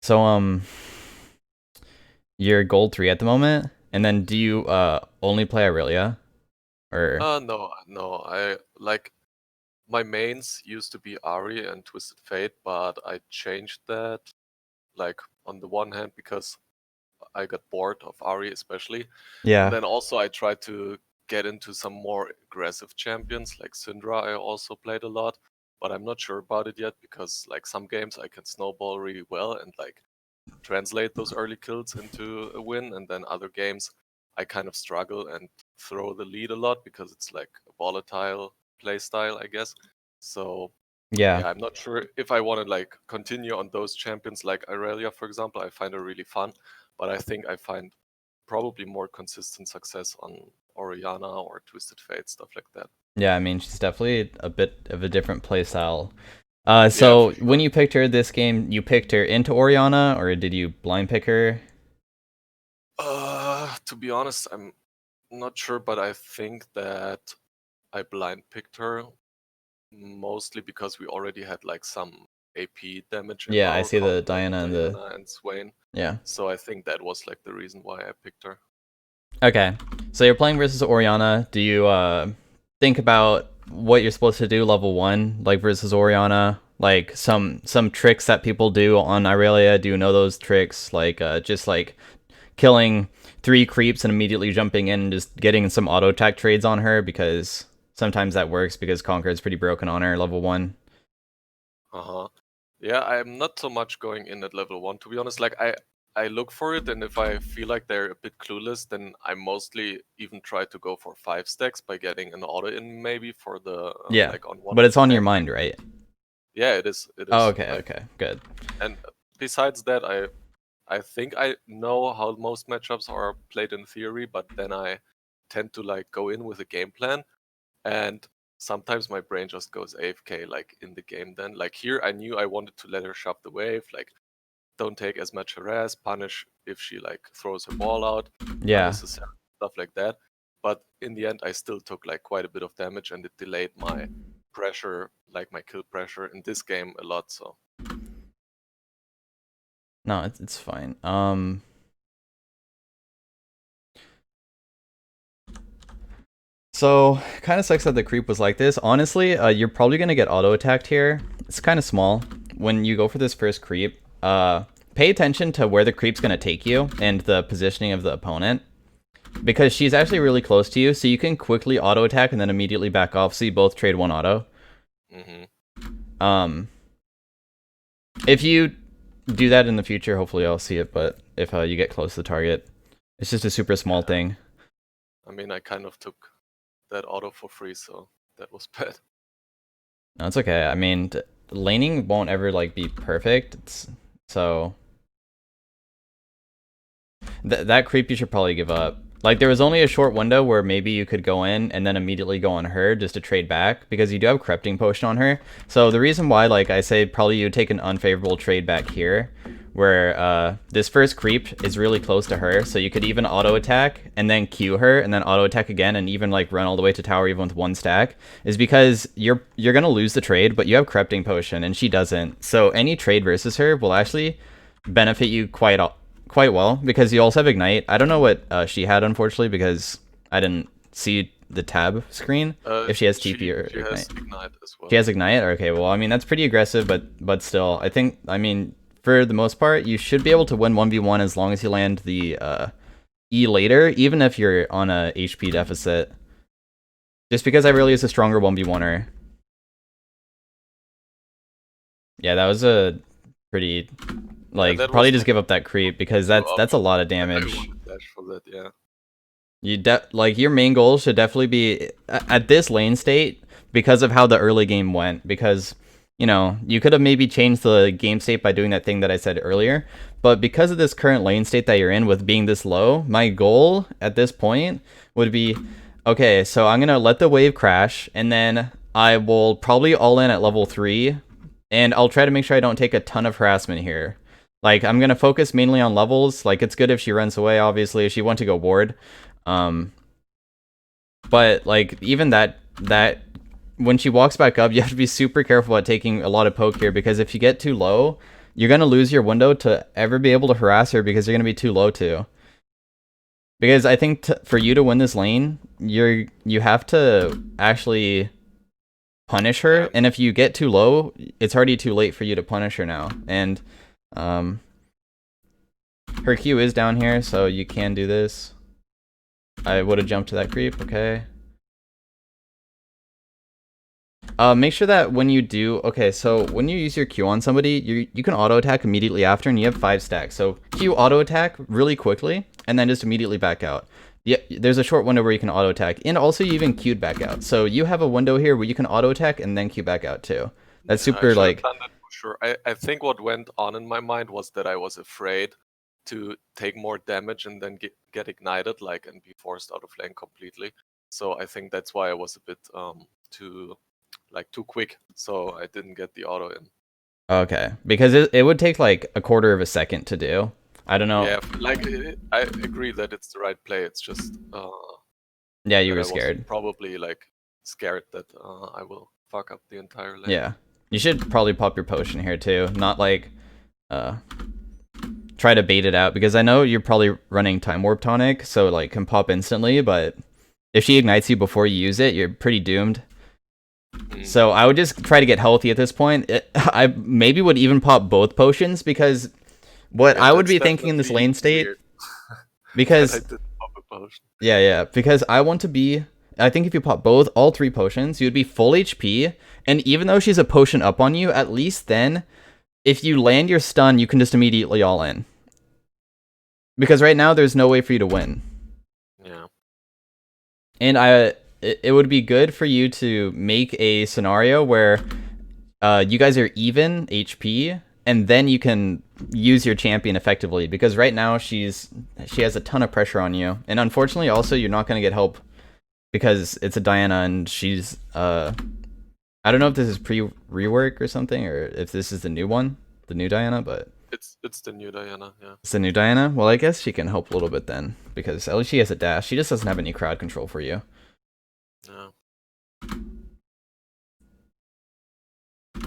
So you're gold 3 at the moment, and then do you only play Irelia? Or No, no. I like my mains used to be Ari and Twisted Fate, but I changed that. Like on the one hand, because I got bored of Ari especially, and yeah. then also I tried to get into some more aggressive champions like Syndra. I also played a lot, but I'm not sure about it yet because like some games I can snowball really well and like translate those early kills into a win, and then other games I kind of struggle and throw the lead a lot because it's like a volatile play style, I guess. So Yeah. yeah, I'm not sure if I want to like continue on those champions like Irelia, for example. I find her really fun, but I think I find probably more consistent success on Oriana or Twisted Fate, stuff like that. Yeah, I mean, she's definitely a bit of a different playstyle. Yeah, for So when sure. you picked her this game, you picked her into Oriana, or did you blind pick her? To be honest, I'm not sure, but I think that I blind picked her mostly because we already had like some AP damage in Yeah, I our see comp, the like Diana and the Diana and Swain. yeah. So I think that was like the reason why I picked her. Okay, so you're playing versus Oriana. Do you think about what you're supposed to do level 1, like versus Oriana? Like some tricks that people do on Irelia. Do you know those tricks? Like just like killing 3 creeps and immediately jumping in and just getting some auto attack trades on her, because sometimes that works because Conquer is pretty broken on her level 1. Uh-huh. Yeah, I'm not so much going in at level 1, to be honest. Like I look for it, and if I feel like they're a bit clueless, then I mostly even try to go for 5 stacks by getting an auto in maybe for the Yeah, like on one but it's on your stack. mind, right? Yeah, it is. It Oh, is. okay, Like, okay, good. and besides that, I think I know how most matchups are played in theory, but then I tend to like go in with a game plan, and sometimes my brain just goes AFK like in the game. Then like here, I knew I wanted to let her shove the wave, like don't take as much harass, punish if she like throws her ball out, Yeah. unnecessary stuff like that. But in the end, I still took like quite a bit of damage, and it delayed my pressure, like my kill pressure in this game a lot. So No, it's fine. So, kind of sucks that the creep was like this. Honestly, you're probably gonna get auto attacked here. It's kind of small. When you go for this first creep, pay attention to where the creep's gonna take you and the positioning of the opponent, because she's actually really close to you, so you can quickly auto attack and then immediately back off, so you both trade one auto. hmm Um, if you do that in the future, hopefully I'll see it. But if you get close to the target, it's just a super small yeah, thing. I mean, I kind of took that auto for free, so that was bad. No, it's okay. I mean, laning won't ever like be perfect. So that creep you should probably give up. Like there was only a short window where maybe you could go in and then immediately go on her just to trade back, because you do have corrupting potion on her. So the reason why, like I say, probably you would take an unfavorable trade back here, where this first creep is really close to her, so you could even auto attack and then Q her and then auto attack again and even like run all the way to tower even with 1 stack, is because you're gonna lose the trade, but you have corrupting potion and she doesn't. So any trade versus her will actually benefit you quite well, because you also have ignite. I don't know what she had, unfortunately, because I didn't see the tab screen if she has TP or She has ignite. ignite as She well. has ignite. Okay, well, I mean that's pretty aggressive, but still, I think, I mean, for the most part, you should be able to win 1v1 as long as you land the E later, even if you're on a HP deficit. Just because I really is a stronger 1v1er. Yeah, that was a pretty, Yeah, like, that probably was just like give up that creep, because go up. that's a lot of I didn't damage. want to dash for that. Yeah. Like your main goal should definitely be at this lane state, because of how the early game went. Because you could have maybe changed the game state by doing that thing that I said earlier, but because of this current lane state that you're in with being this low, my goal at this point would be, okay, so I'm gonna let the wave crash, and then I will probably all in at level 3, and I'll try to make sure I don't take a ton of harassment here. Like, I'm gonna focus mainly on levels. Like, it's good if she runs away, obviously, if she wants to go ward. Um, but like even that when she walks back up, you have to be super careful about taking a lot of poke here, because if you get too low, you're gonna lose your window to ever be able to harass her because you're gonna be too low too. Because I think for you to win this lane, you have to actually punish her, Yeah. and if you get too low, it's already too late for you to punish her now. And her Q is down here, so you can do this. I would have jumped to that creep, okay. Make sure that when you do, okay, so when you use your Q on somebody, you can auto attack immediately after, and you have 5 stacks. So Q auto attack really quickly, and then just immediately back out. Yeah, there's a short window where you can auto attack, and also you even Q'd back out. So you have a window here where you can auto attack and then Q back out too. That's Yeah, I super should have like, done that for sure. I think what went on in my mind was that I was afraid to take more damage and then get ignited, like, and be forced out of lane completely. So I think that's why I was a bit too quick. So I didn't get the auto in. okay, because it would take like a quarter of a second to do. I don't know. Yeah, like I agree that it's the right play. It's just Yeah, you that were I was scared. probably like scared that I will fuck up the entire lane. Yeah. You should probably pop your potion here too, not like try to bait it out, because I know you're probably running Time Warp Tonic, so like can pop instantly, but if she ignites you before you use it, you're pretty doomed. So I would just try to get healthy at this point. I maybe would even pop both potions, because what Yeah, I would that's be thinking in this definitely lane state, weird. because I did pop a potion. yeah, because I want to be. I think if you pop all 3 potions, you'd be full HP, and even though she's a potion up on you, at least then, if you land your stun, you can just immediately all in. Because right now, there's no way for you to win. Yeah. And it would be good for you to make a scenario where you guys are even HP, and then you can use your champion effectively. Because right now she has a ton of pressure on you, and unfortunately, also you're not gonna get help because it's a Diana, and she's I don't know if this is pre-rework or something, or if this is the new one, the new Diana, but It's the new Diana, yeah. it's the new Diana. Well, I guess she can help a little bit then, because at least she has a dash. She just doesn't have any crowd control for you. Yeah.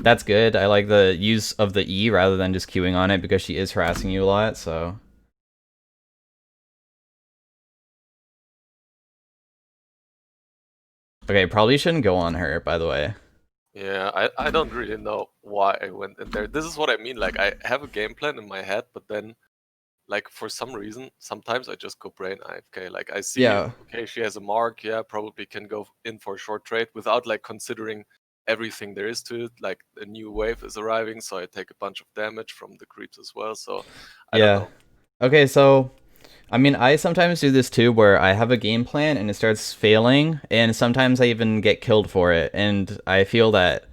That's good. I like the use of the E rather than just queuing on it, because she is harassing you a lot, so. Okay, probably shouldn't go on her, by the way. Yeah, I don't really know why I went in there. This is what I mean, like I have a game plan in my head, but then like for some reason, sometimes I just go brain AFK. Like I see, Yeah. okay, she has a mark, yeah, probably can go in for a short trade without like considering everything there is to it. Like a new wave is arriving, so I take a bunch of damage from the creeps as well. So I don't Yeah. know. Okay, so I mean, I sometimes do this too, where I have a game plan and it starts failing, and sometimes I even get killed for it. And I feel that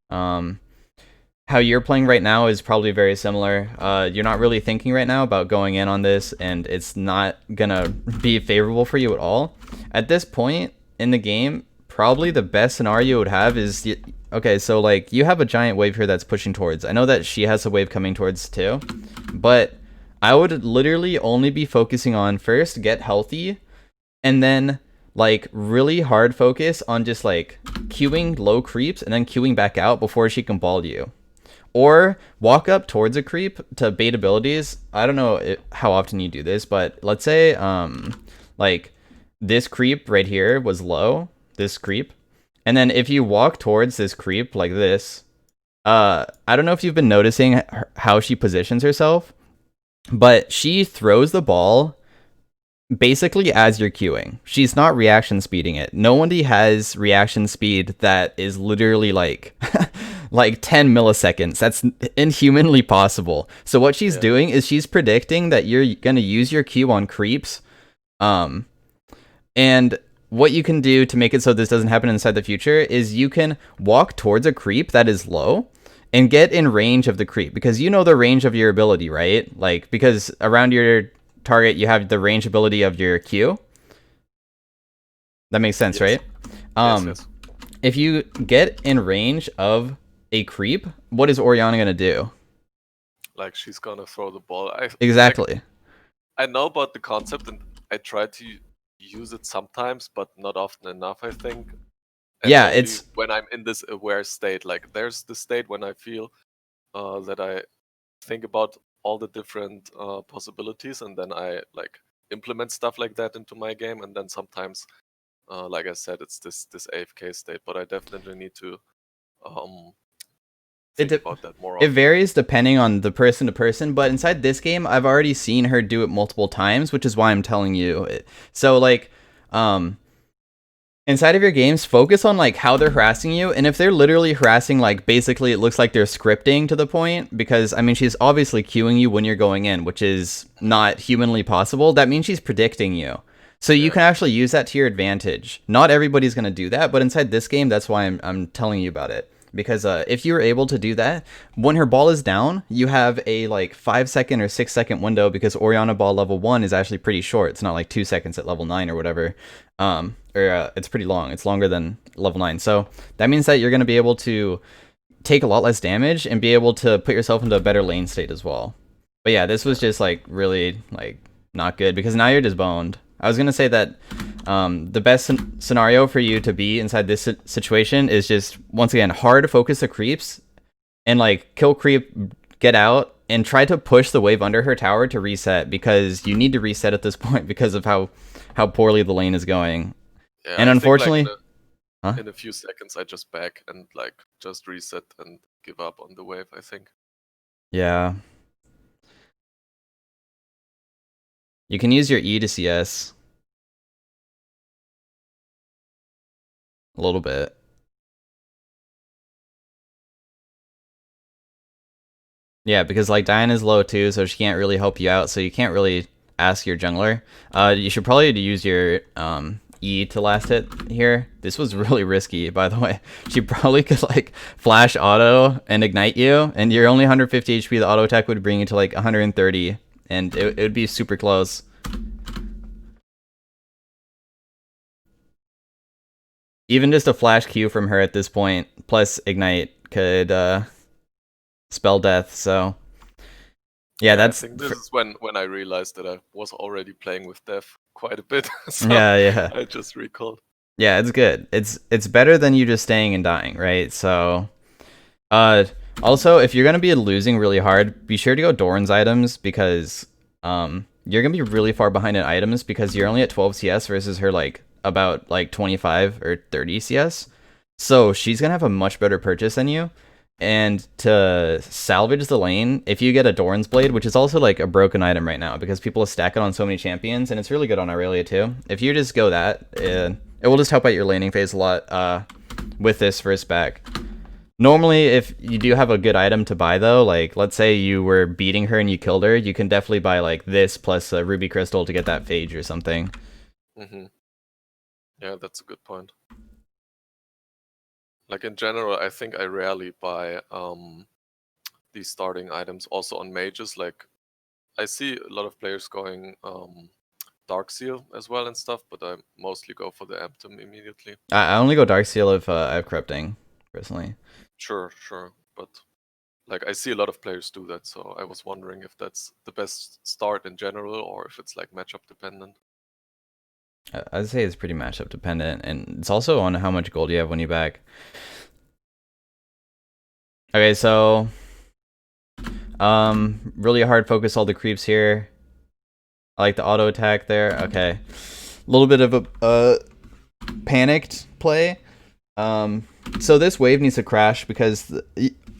how you're playing right now is probably very similar. You're not really thinking right now about going in on this, and it's not gonna be favorable for you at all. At this point in the game, probably the best scenario you would have is, okay, so like you have a giant wave here that's pushing towards. I know that she has a wave coming towards too, but I would literally only be focusing on first get healthy, and then like really hard focus on just like queuing low creeps and then queuing back out before she can ball you. Or walk up towards a creep to bait abilities. I don't know how often you do this, but let's say like this creep right here was low, this creep. And then if you walk towards this creep like this, I don't know if you've been noticing how she positions herself, but she throws the ball basically as you're queuing. She's not reaction speeding it. Nobody has reaction speed that is literally like like 10 milliseconds. That's inhumanly possible. So what she's doing is she's predicting that you're going to use your Q on creeps. And what you can do to make it so this doesn't happen inside the future is you can walk towards a creep that is low and get in range of the creep, because you know the range of your ability, right? Like, because around your target you have the range ability of your Q. That makes sense, Yes. right? Yes. If you get in range of a creep, what is Oriana gonna do? Like she's gonna throw the ball. Exactly. Like, I know about the concept and I try to use it sometimes, but not often enough, I think. And Yeah, only it's when I'm in this aware state. Like there's the state when I feel that I think about all the different possibilities, and then I like implement stuff like that into my game. And then sometimes, like I said, it's this AFK state. But I definitely need to um, It think de- about that more it often. varies depending on the person to person, but inside this game, I've already seen her do it multiple times, which is why I'm telling you. So like, um, inside of your games, focus on like how they're harassing you, and if they're literally harassing, like basically it looks like they're scripting to the point, because I mean she's obviously queuing you when you're going in, which is not humanly possible. That means she's predicting you. So you Yeah, can actually use that to your advantage. Not everybody's gonna do that, but inside this game, that's why I'm telling you about it. Because if you're able to do that, when her ball is down, you have a like 5 second or 6 second window, because Oriana ball level 1 is actually pretty short. It's not like 2 seconds at level 9 or whatever. It's pretty long. It's longer than level 9. So that means that you're going to be able to take a lot less damage and be able to put yourself into a better lane state as well. But yeah, this was yeah, just like really like not good, because now you're just boned. I was gonna say that the best scenario for you to be inside this situation is just, once again, hard focus the creeps and like kill creep, get out, and try to push the wave under her tower to reset, because you need to reset at this point because of how poorly the lane is going. yeah. And I think like unfortunately, huh? in a few seconds, I just back and like just reset and give up on the wave. I think. Yeah. You can use your E to CS a little bit. Yeah, because like Diana's low too, so she can't really help you out, so you can't really ask your jungler. You should probably use your E to last hit here. This was really risky, by the way. She probably could like flash auto and ignite you, and you're only 150 HP. The auto attack would bring you to like 130, and it would be super close. Even just a flash Q from her at this point, plus ignite, could spell death. So yeah, Yeah, I that's think this is when I realized that I was already playing with death quite a bit. So yeah. I just recalled. Yeah, it's good. It's better than you just staying and dying, right? So, uh, also if you're gonna be losing really hard, be sure to go Doran's items, because you're gonna be really far behind in items, because you're only at 12 CS versus her like about like 25 or 30 CS. So she's gonna have a much better purchase than you. And to salvage the lane, if you get a Doran's Blade, which is also like a broken item right now because people stack it on so many champions, and it's really good on Irelia too. If you just go that, it will just help out your laning phase a lot with this first back. Normally, if you do have a good item to buy though, like let's say you were beating her and you killed her, you can definitely buy like this plus a Ruby Crystal to get that phage or something. Hmm. Yeah, that's a good point. Like in general, I think I rarely buy these starting items also on mages. Like I see a lot of players going Dark Seal as well and stuff, but I mostly go for the Amptum immediately. I only go Dark Seal if I have Corrupting, personally. Sure. But like I see a lot of players do that, so I was wondering if that's the best start in general or if it's like matchup dependent. I'd say it's pretty matchup dependent, and it's also on how much gold you have when you back. Okay, so really hard focus all the creeps here. I like the auto attack there. Okay, a little bit of a panicked play. So this wave needs to crash, because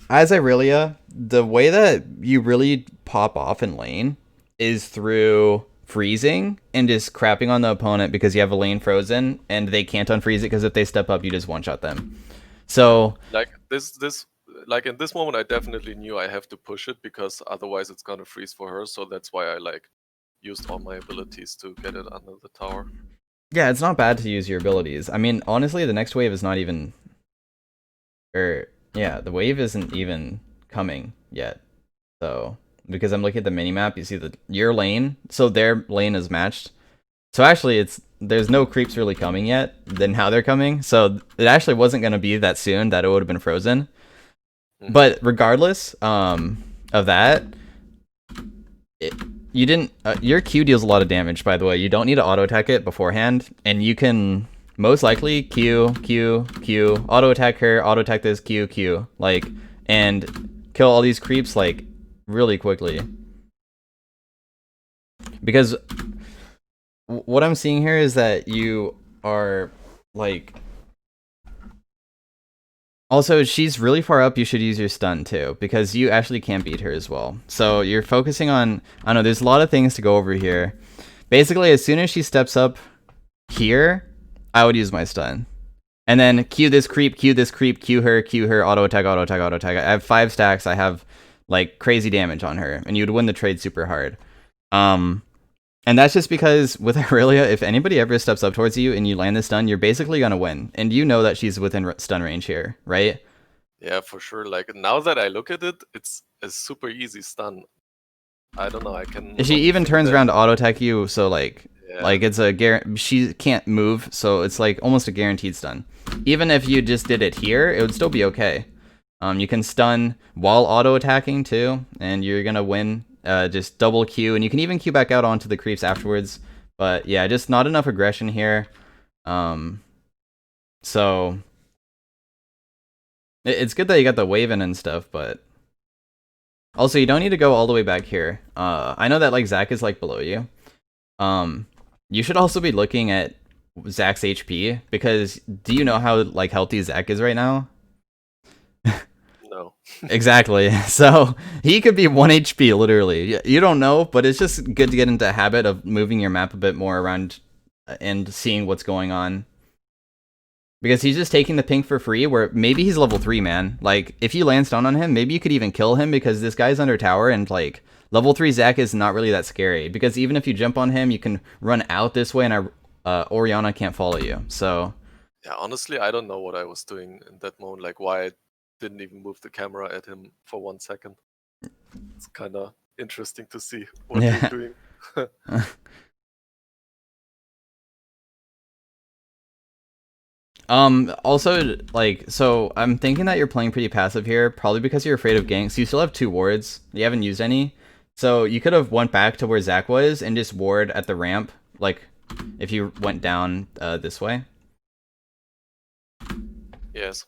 as Irelia, the way that you really pop off in lane is through freezing and just crapping on the opponent, because you have a lane frozen and they can't unfreeze it, because if they step up, you just one shot them. So Like this like in this moment I definitely knew I have to push it because otherwise it's gonna freeze for her, so that's why I like used all my abilities to get it under the tower. yeah, it's not bad to use your abilities. I mean, honestly, the next wave is not even, or yeah, the wave isn't even coming yet. So because I'm looking at the mini map, you see that your lane, so their lane is matched. So actually, there's no creeps really coming yet. Then how they're coming, so it actually wasn't gonna be that soon that it would have been frozen. Mhm. But regardless, of that, you didn't. Your Q deals a lot of damage. By the way, you don't need to auto attack it beforehand, and you can most likely Q auto attack her, auto attack this Q like, and kill all these creeps like really quickly. Because what I'm seeing here is that you are, like... Also, she's really far up, you should use your stun too, because you actually can't beat her as well. So you're focusing on... I don't know, there's a lot of things to go over here. Basically, as soon as she steps up here, I would use my stun. And then Q this creep, Q this creep, Q her, auto attack, auto attack, auto attack. I have 5 stacks, I have, like, crazy damage on her, and you'd win the trade super hard. And that's just because with Irelia, if anybody ever steps up towards you and you land the stun, you're basically gonna win. And you know that she's within stun range here, right? Yeah, for sure. Like now that I look at it, it's a super easy stun. I don't know. I can. She even turns around to auto attack you, so like it's a she can't move, so it's like almost a guaranteed stun. Even if you just did it here, it would still be okay. You can stun while auto attacking too, and you're gonna win. Just double Q, and you can even Q back out onto the creeps afterwards. But yeah, just not enough aggression here. So it's good that you got the wave in and stuff, but also you don't need to go all the way back here. I know that like Zach is like below you. You should also be looking at Zach's HP, because do you know how like healthy Zach is right now? No. Exactly. So he could be 1 HP literally. You don't know, but it's just good to get into a habit of moving your map a bit more around and seeing what's going on. Because he's just taking the pink for free, where maybe he's level 3, man. Like, if you land stun on him, maybe you could even kill him, because this guy's under tower, and like, level 3 Zac is not really that scary. Because even if you jump on him, you can run out this way, and Orianna can't follow you. So yeah, honestly, I don't know what I was doing in that moment. Like, why I didn't even move the camera at him for 1 second. It's kind of interesting to see what you're doing. Also, like, so I'm thinking that you're playing pretty passive here, probably because you're afraid of ganks. You still have 2 wards. You haven't used any. So you could have went back to where Zac was and just ward at the ramp, like, if you went down this way. Yes.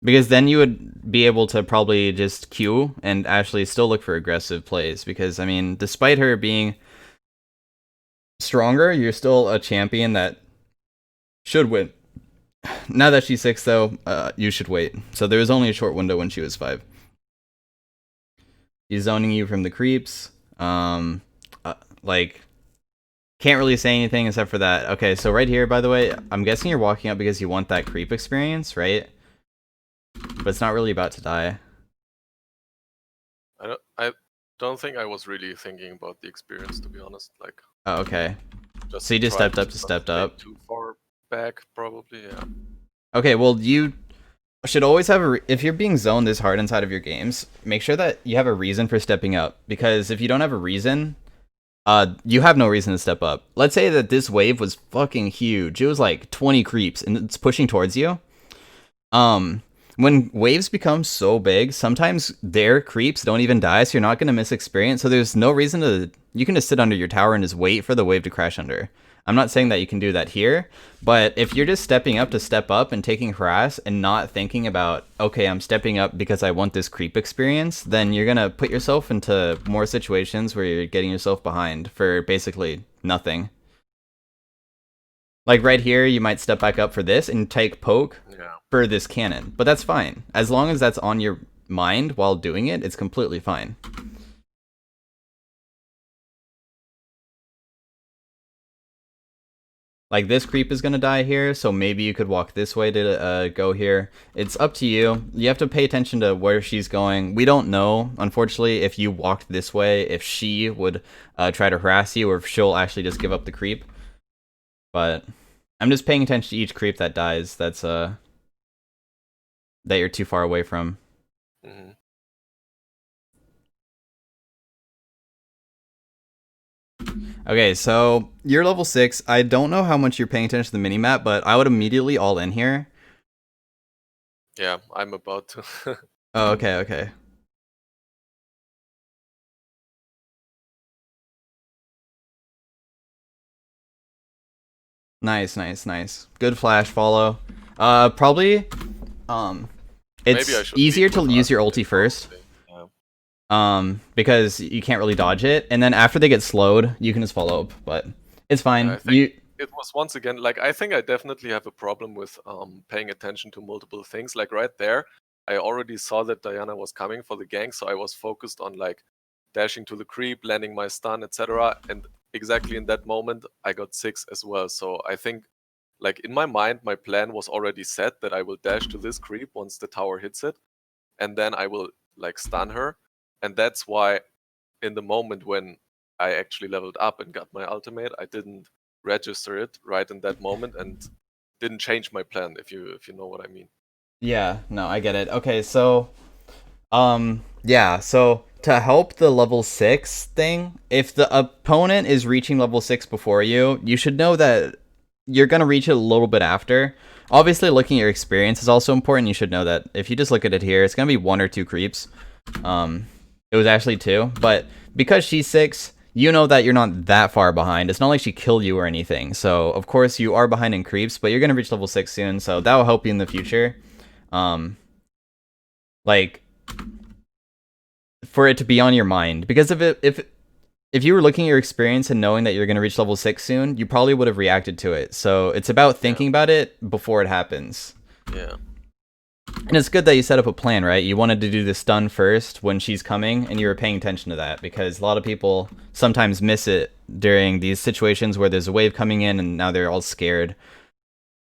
Because then you would be able to probably just Q and actually still look for aggressive plays. Because, I mean, despite her being stronger, you're still a champion that should win. Now that she's 6, though, you should wait. So there was only a short window when she was 5. He's zoning you from the creeps. Like, can't really say anything except for that. Okay, so right here, by the way, I'm guessing you're walking up because you want that creep experience, right? But it's not really about to die. I don't think I was really thinking about the experience, to be honest. Like. Oh, okay. So you just stepped up to stepped up. Too far back, probably. Yeah. Okay, well, you should always have if you're being zoned this hard inside of your games, make sure that you have a reason for stepping up. Because if you don't have a reason, you have no reason to step up. Let's say that this wave was fucking huge. It was like 20 creeps and it's pushing towards you. When waves become so big, sometimes their creeps don't even die, so you're not going to miss experience. So there's no reason to... You can just sit under your tower and just wait for the wave to crash under. I'm not saying that you can do that here, but if you're just stepping up to step up and taking harass and not thinking about, okay, I'm stepping up because I want this creep experience, then you're going to put yourself into more situations where you're getting yourself behind for basically nothing. Like right here, you might step back up for this and take poke for this cannon. But that's fine. As long as that's on your mind while doing it, it's completely fine. Like this creep is going to die here, so maybe you could walk this way to go here. It's up to you. You have to pay attention to where she's going. We don't know, unfortunately, if you walked this way, if she would try to harass you, or if she'll actually just give up the creep. But I'm just paying attention to each creep that dies. That's that you're too far away from. Mm-hmm. Okay, so you're level 6. I don't know how much you're paying attention to the minimap, but I would immediately all in here. Yeah, I'm about to. Oh, okay, okay. Nice, nice, nice. Good flash follow. Probably, Maybe I It's should easier lead to with use your ultimate ulti first, probably. Yeah. because you can't really dodge it, and then after they get slowed, you can just follow up. But it's Yeah, I fine. think it was once again like I think I definitely have a problem with paying attention to multiple things. Like right there, I already saw that Diana was coming for the gank, so I was focused on like dashing to the creep, landing my stun, etc. And exactly in that moment, I got 6 as well. So I think like in my mind, my plan was already set that I will dash to this creep once the tower hits it, and then I will like stun her. And that's why in the moment when I actually leveled up and got my ultimate, I didn't register it right in that moment and didn't change my plan, if you know what I mean. Yeah, no, I get it. Okay, so yeah, so to help the level 6 thing, if the opponent is reaching level 6 before you, you should know that you're going to reach it a little bit after. Obviously, looking at your experience is also important. You should know that if you just look at it here, it's going to be 1 or 2 creeps. It was actually 2, but because she's 6, you know that you're not that far behind. It's not like she killed you or anything. So, of course, you are behind in creeps, but you're going to reach level 6 soon, so that will help you in the future. Like for it to be on your mind, because if you were looking at your experience and knowing that you're going to reach level 6 soon, you probably would have reacted to it. So it's about thinking about it before it happens. Yeah. And it's good that you set up a plan, right? You wanted to do the stun first when she's coming, and you were paying attention to that, because a lot of people sometimes miss it during these situations where there's a wave coming in and now they're all scared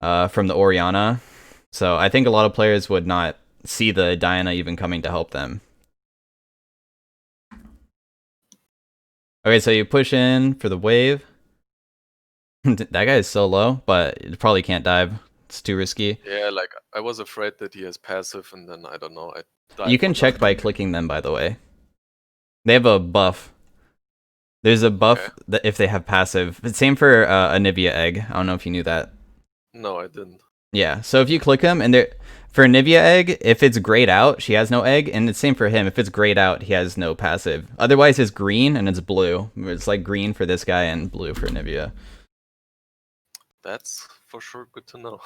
from the Orianna. So I think a lot of players would not see the Diana even coming to help them. Okay, so you push in for the wave. That guy is so low, but you probably can't dive. It's too risky. Yeah, like I was afraid that he has passive and then I don't know, I died You for can check nothing. by clicking them, by the way. They have a buff. There's a buff Okay. that if they have passive. Same for Anivia Egg. I don't know if you knew that. No, I didn't. Yeah, so if you click them, and they're for Anivia Egg, if it's grayed out, she has no egg, and it's same for him. If it's grayed out, he has no passive. Otherwise, it's green and it's blue. It's like green for this guy and blue for Anivia. That's for sure good to know.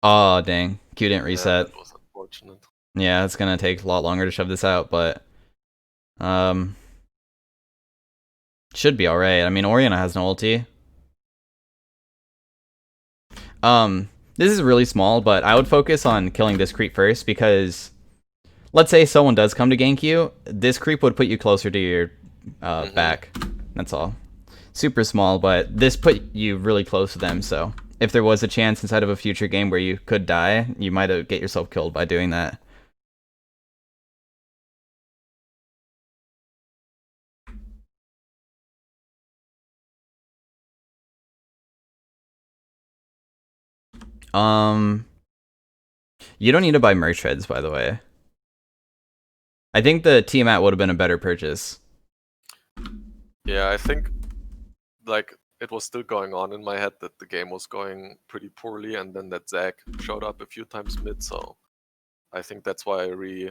Oh dang, Q didn't Yeah, reset. that was unfortunate. Yeah, it's gonna take a lot longer to shove this out, but um, should be all right. I mean, Oriana has no ulti. This is really small, but I would focus on killing this creep first, because let's say someone does come to gank you, this creep would put you closer to your back. That's all. Super small, but this put you really close to them, so if there was a chance inside of a future game where you could die, you might get yourself killed by doing that. Um, you don't need to buy merch heads, by the way. I think the Tiamat would have been a better purchase. Yeah, I think like it was still going on in my head that the game was going pretty poorly, and then that Zac showed up a few times mid, so I think that's why I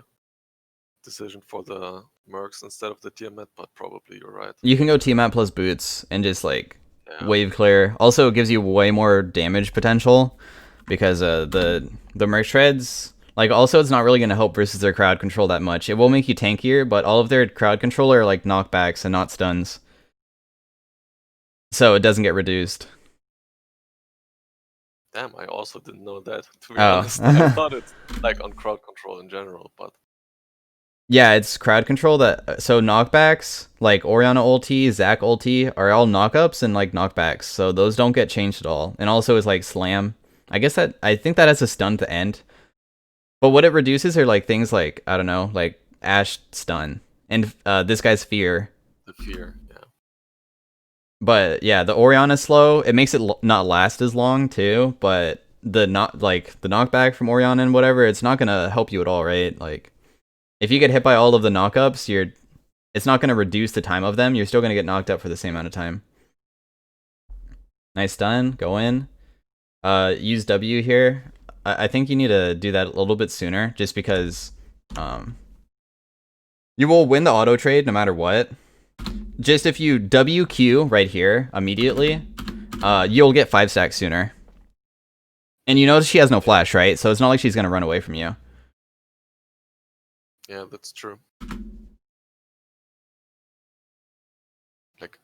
decision for the Mercs instead of the Tiamat, but probably you're right. You can go Tiamat plus boots and just like Yeah. wave clear. Also, it gives you way more damage potential, because the merch shreds, like, also it's not really going to help versus their crowd control that much. It will make you tankier, but all of their crowd control are like knockbacks and not stuns, so it doesn't get reduced. Damn, I also didn't know that, to be Oh. honest. I thought it's like on crowd control in general, but Yeah, it's crowd control that. So knockbacks, like Orianna ulti, Zac ulti, are all knockups and like knockbacks. So those don't get changed at all. And also is like slam. I think that has a stun to end. But what it reduces are like things like, I don't know, like Ashe stun and this guy's fear. the fear, yeah. But yeah, the Orianna slow, it makes it not last as long too. But the knockback from Orianna and whatever, it's not gonna help you at all, right? Like, if you get hit by all of the knockups, it's not going to reduce the time of them. You're still going to get knocked up for the same amount of time. Nice stun. Go in. Use W here. I think you need to do that a little bit sooner, just because you will win the auto trade no matter what. Just if you WQ right here immediately, you'll get 5 stacks sooner. And you know she has no Yeah, flash, right? So it's not like she's gonna run away from you. yeah, that's true. Like,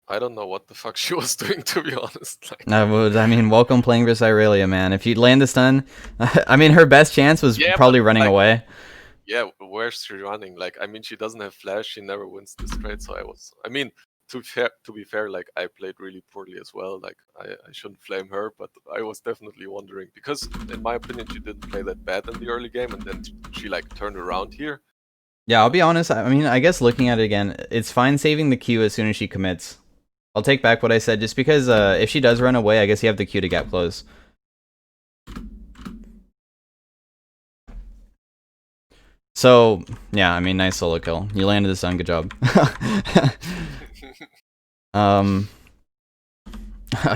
I don't know what the fuck she was doing, to be honest. Like, I mean, welcome playing versus Irelia, man. If you land the stun, I mean, her best chance was yeah, but probably running like, away. yeah, where's she running? Like, I mean, she doesn't have flash. She never wins this trade. So I mean, to be fair, like I played really poorly as well. Like, I shouldn't blame her, but I was definitely wondering because, in my opinion, she didn't play that bad in the early game, and then she like turned around here. Yeah, I'll But be honest. I mean, I guess looking at it again, it's fine saving the Q as soon as she commits. I'll take back what I said, just because if she does run away, I guess you have the Q to gap close. So, yeah, I mean, nice solo kill. You landed the stun, good job. um,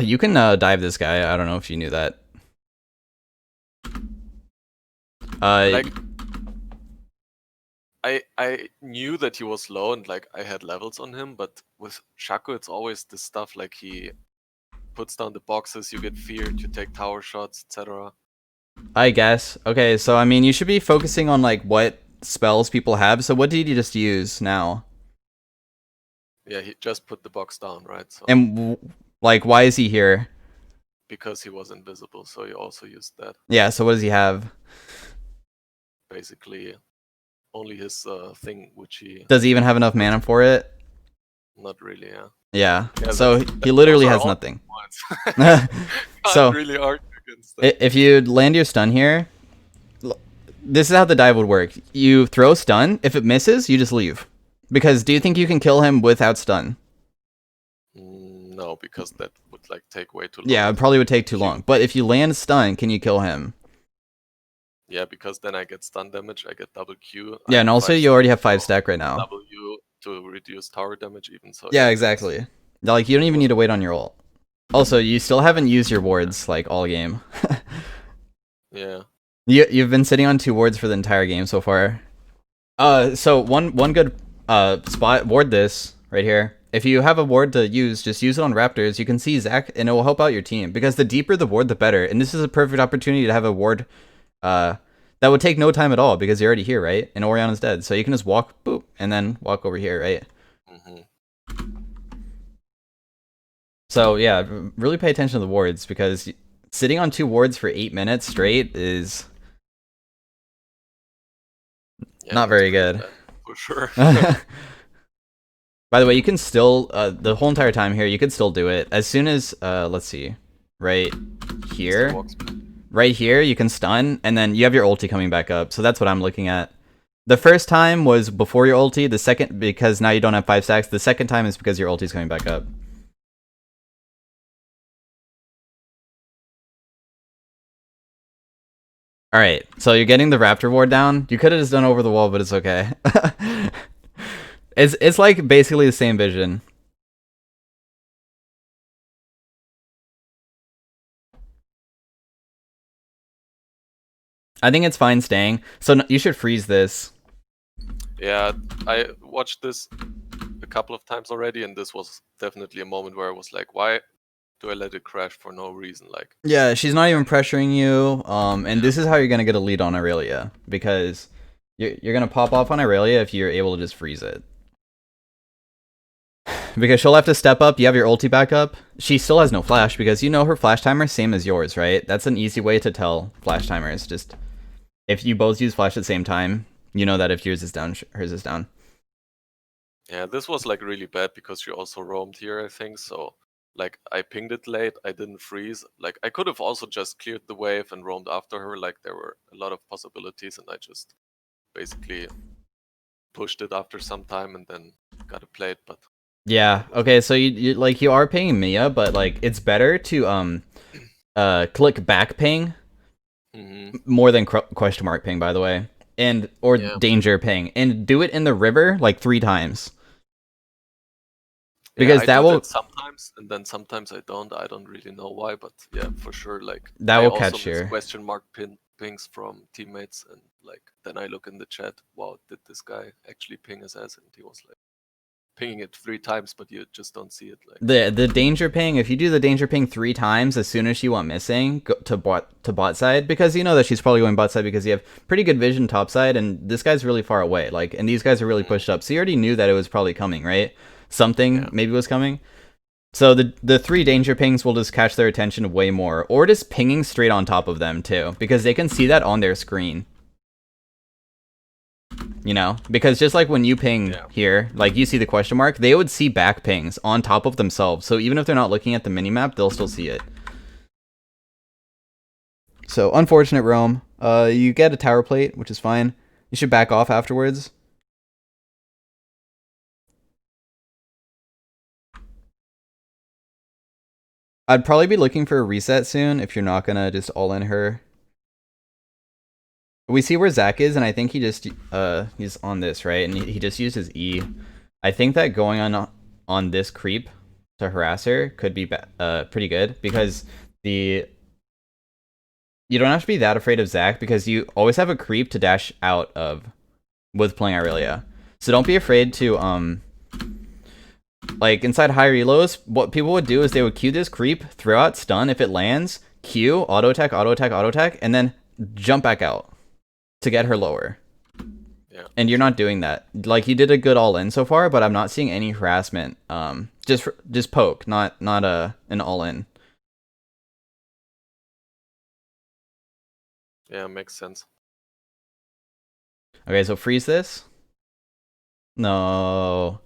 you can dive this guy. I don't know if you knew that. like I knew that he was low and like I had levels on him, but with Shaco, it's always this stuff like he puts down the boxes, you get feared, you take tower shots, etc. I guess. Okay, so I mean, you should be focusing on like what spells people have. So what did you just use now? Yeah, he just put the box down, right? So And like, why is he here? because he was invisible, so he also used that. Yeah. So what does he have? Basically, only his thing, which he Does he even have enough mana for it? not really. Yeah, Yeah. yeah. So he Those literally are has all nothing. points. Can't So really argue against that. if you land your stun here, this is how the dive would work. You throw stun. If it misses, you just leave. Because do you think you can kill him without stun? No, because that would like take way too long. Yeah, it And probably would take too Q. long. But if you land stun, can you kill him? Yeah, because then I get stun damage, I get double Q. I Yeah, and have also 5 you already have stacks, 5 stack right now. W to reduce tower damage even. So Yeah, yeah, exactly. Like you don't it even was need to wait on your ult. Also, you still haven't used your wards like all game. yeah. You've been sitting on 2 wards for the entire game so far. So one good spot, ward this right here. If you have a ward to use, just use it on Raptors. You can see Zach, and it will help out your team because the deeper the ward, the better. And this is a perfect opportunity to have a ward that would take no time at all because you're already here, right? And Oriana's dead, so you can just walk, boop, and then walk over here, right? Hmm. So yeah, really pay attention to the wards because sitting on 2 wards for 8 minutes straight is Yeah, not that's very pretty good. bad, for sure. By the way, you can still the whole entire time here, you could still do it as soon as let's see, right here, right here, you can stun, and then you have your ulti coming back up. So that's what I'm looking at. The first time was before your ulti. The second, because now you don't have 5 stacks. The second time is because your ulti's coming back up. All right, so you're getting the Raptor ward down. You could have just done over the wall, but it's okay. It's like basically the same vision. I think it's fine staying. So you should freeze this. Yeah, I watched this a couple of times already, and this was definitely a moment where I was like, why do I let it crash for no reason? Like, Yeah, she's not even pressuring you. And this is how you're gonna get a lead on Irelia because you're gonna pop off on Irelia if you're able to just freeze it. Because she'll have to step up. You have your ulti back up. She still has no flash because you know her flash timer same as yours, right? That's an easy way to tell flash timers. Just if you both use flash at the same time, you know that if yours is down, hers is down. yeah, this was like really bad because she also roamed here, I think. So, like, I pinged it late, I didn't freeze. Like, I could have also just cleared the wave and roamed after her. Like, there were a lot of possibilities, and I just basically pushed it after some time and then got a plate. But Yeah. Okay. So you like you are paying Mia, but like it's better to click back ping more than question mark ping, by the way, and or yeah, danger ping, and do it in the river like 3 times yeah, because I do that that sometimes, and then sometimes I don't. I don't really know why, but yeah, for sure. Like, I will also catch miss your. question mark pings from teammates, and like then I look in the chat. Wow, did this guy actually ping his ass? And he was like, pinging it 3 times, but you just don't see it. Like The danger ping, if you do the danger ping 3 times as soon as she went missing, go to bot side, because you know that she's probably going bot side because you have pretty good vision top side, and this guy's really far away. Like, and these guys are really pushed up, so you already knew that it was probably coming, right? Something maybe was coming. So the 3 danger pings will just catch their attention way more, or just pinging straight on top of them too, because they can see that on their screen. You know, because just like when you ping here, like you see the question mark, they would see back pings on top of themselves. So even if they're not looking at the minimap, they'll still see it. So unfortunate, Rome. You get a tower plate, which is fine. You should back off afterwards. I'd probably be looking for a reset soon if you're not gonna just all in her. We see where Zach is, and I think he just he's on this, right? And he just used his E. I think that going on this creep to harass her could be pretty good, because you don't have to be that afraid of Zach, because you always have a creep to dash out of with playing Irelia. So don't be afraid to like inside high relos, what people would do is they would Q this creep, throw out stun. If it lands, Q, auto attack, auto attack, auto attack, and then jump back out to get her lower. Yeah. And you're not doing that. Like, you did a good all in so far, but I'm not seeing any harassment. Just poke, not an all in. Yeah, makes sense. Okay, so freeze this. No.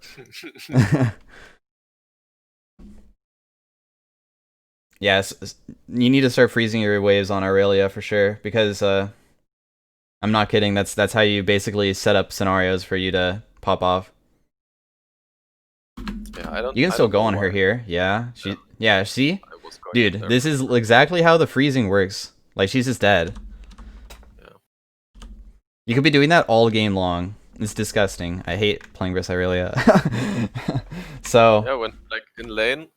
Yes, you need to start freezing your waves on Irelia for sure, because I'm not kidding. That's how you basically set up scenarios for you to pop off. Yeah, You can still go on her here. Yeah, see, dude, this is exactly how the freezing works. Like, she's just dead. Yeah. You could be doing that all game long. It's disgusting. I hate playing versus Irelia. So yeah, when like in lane,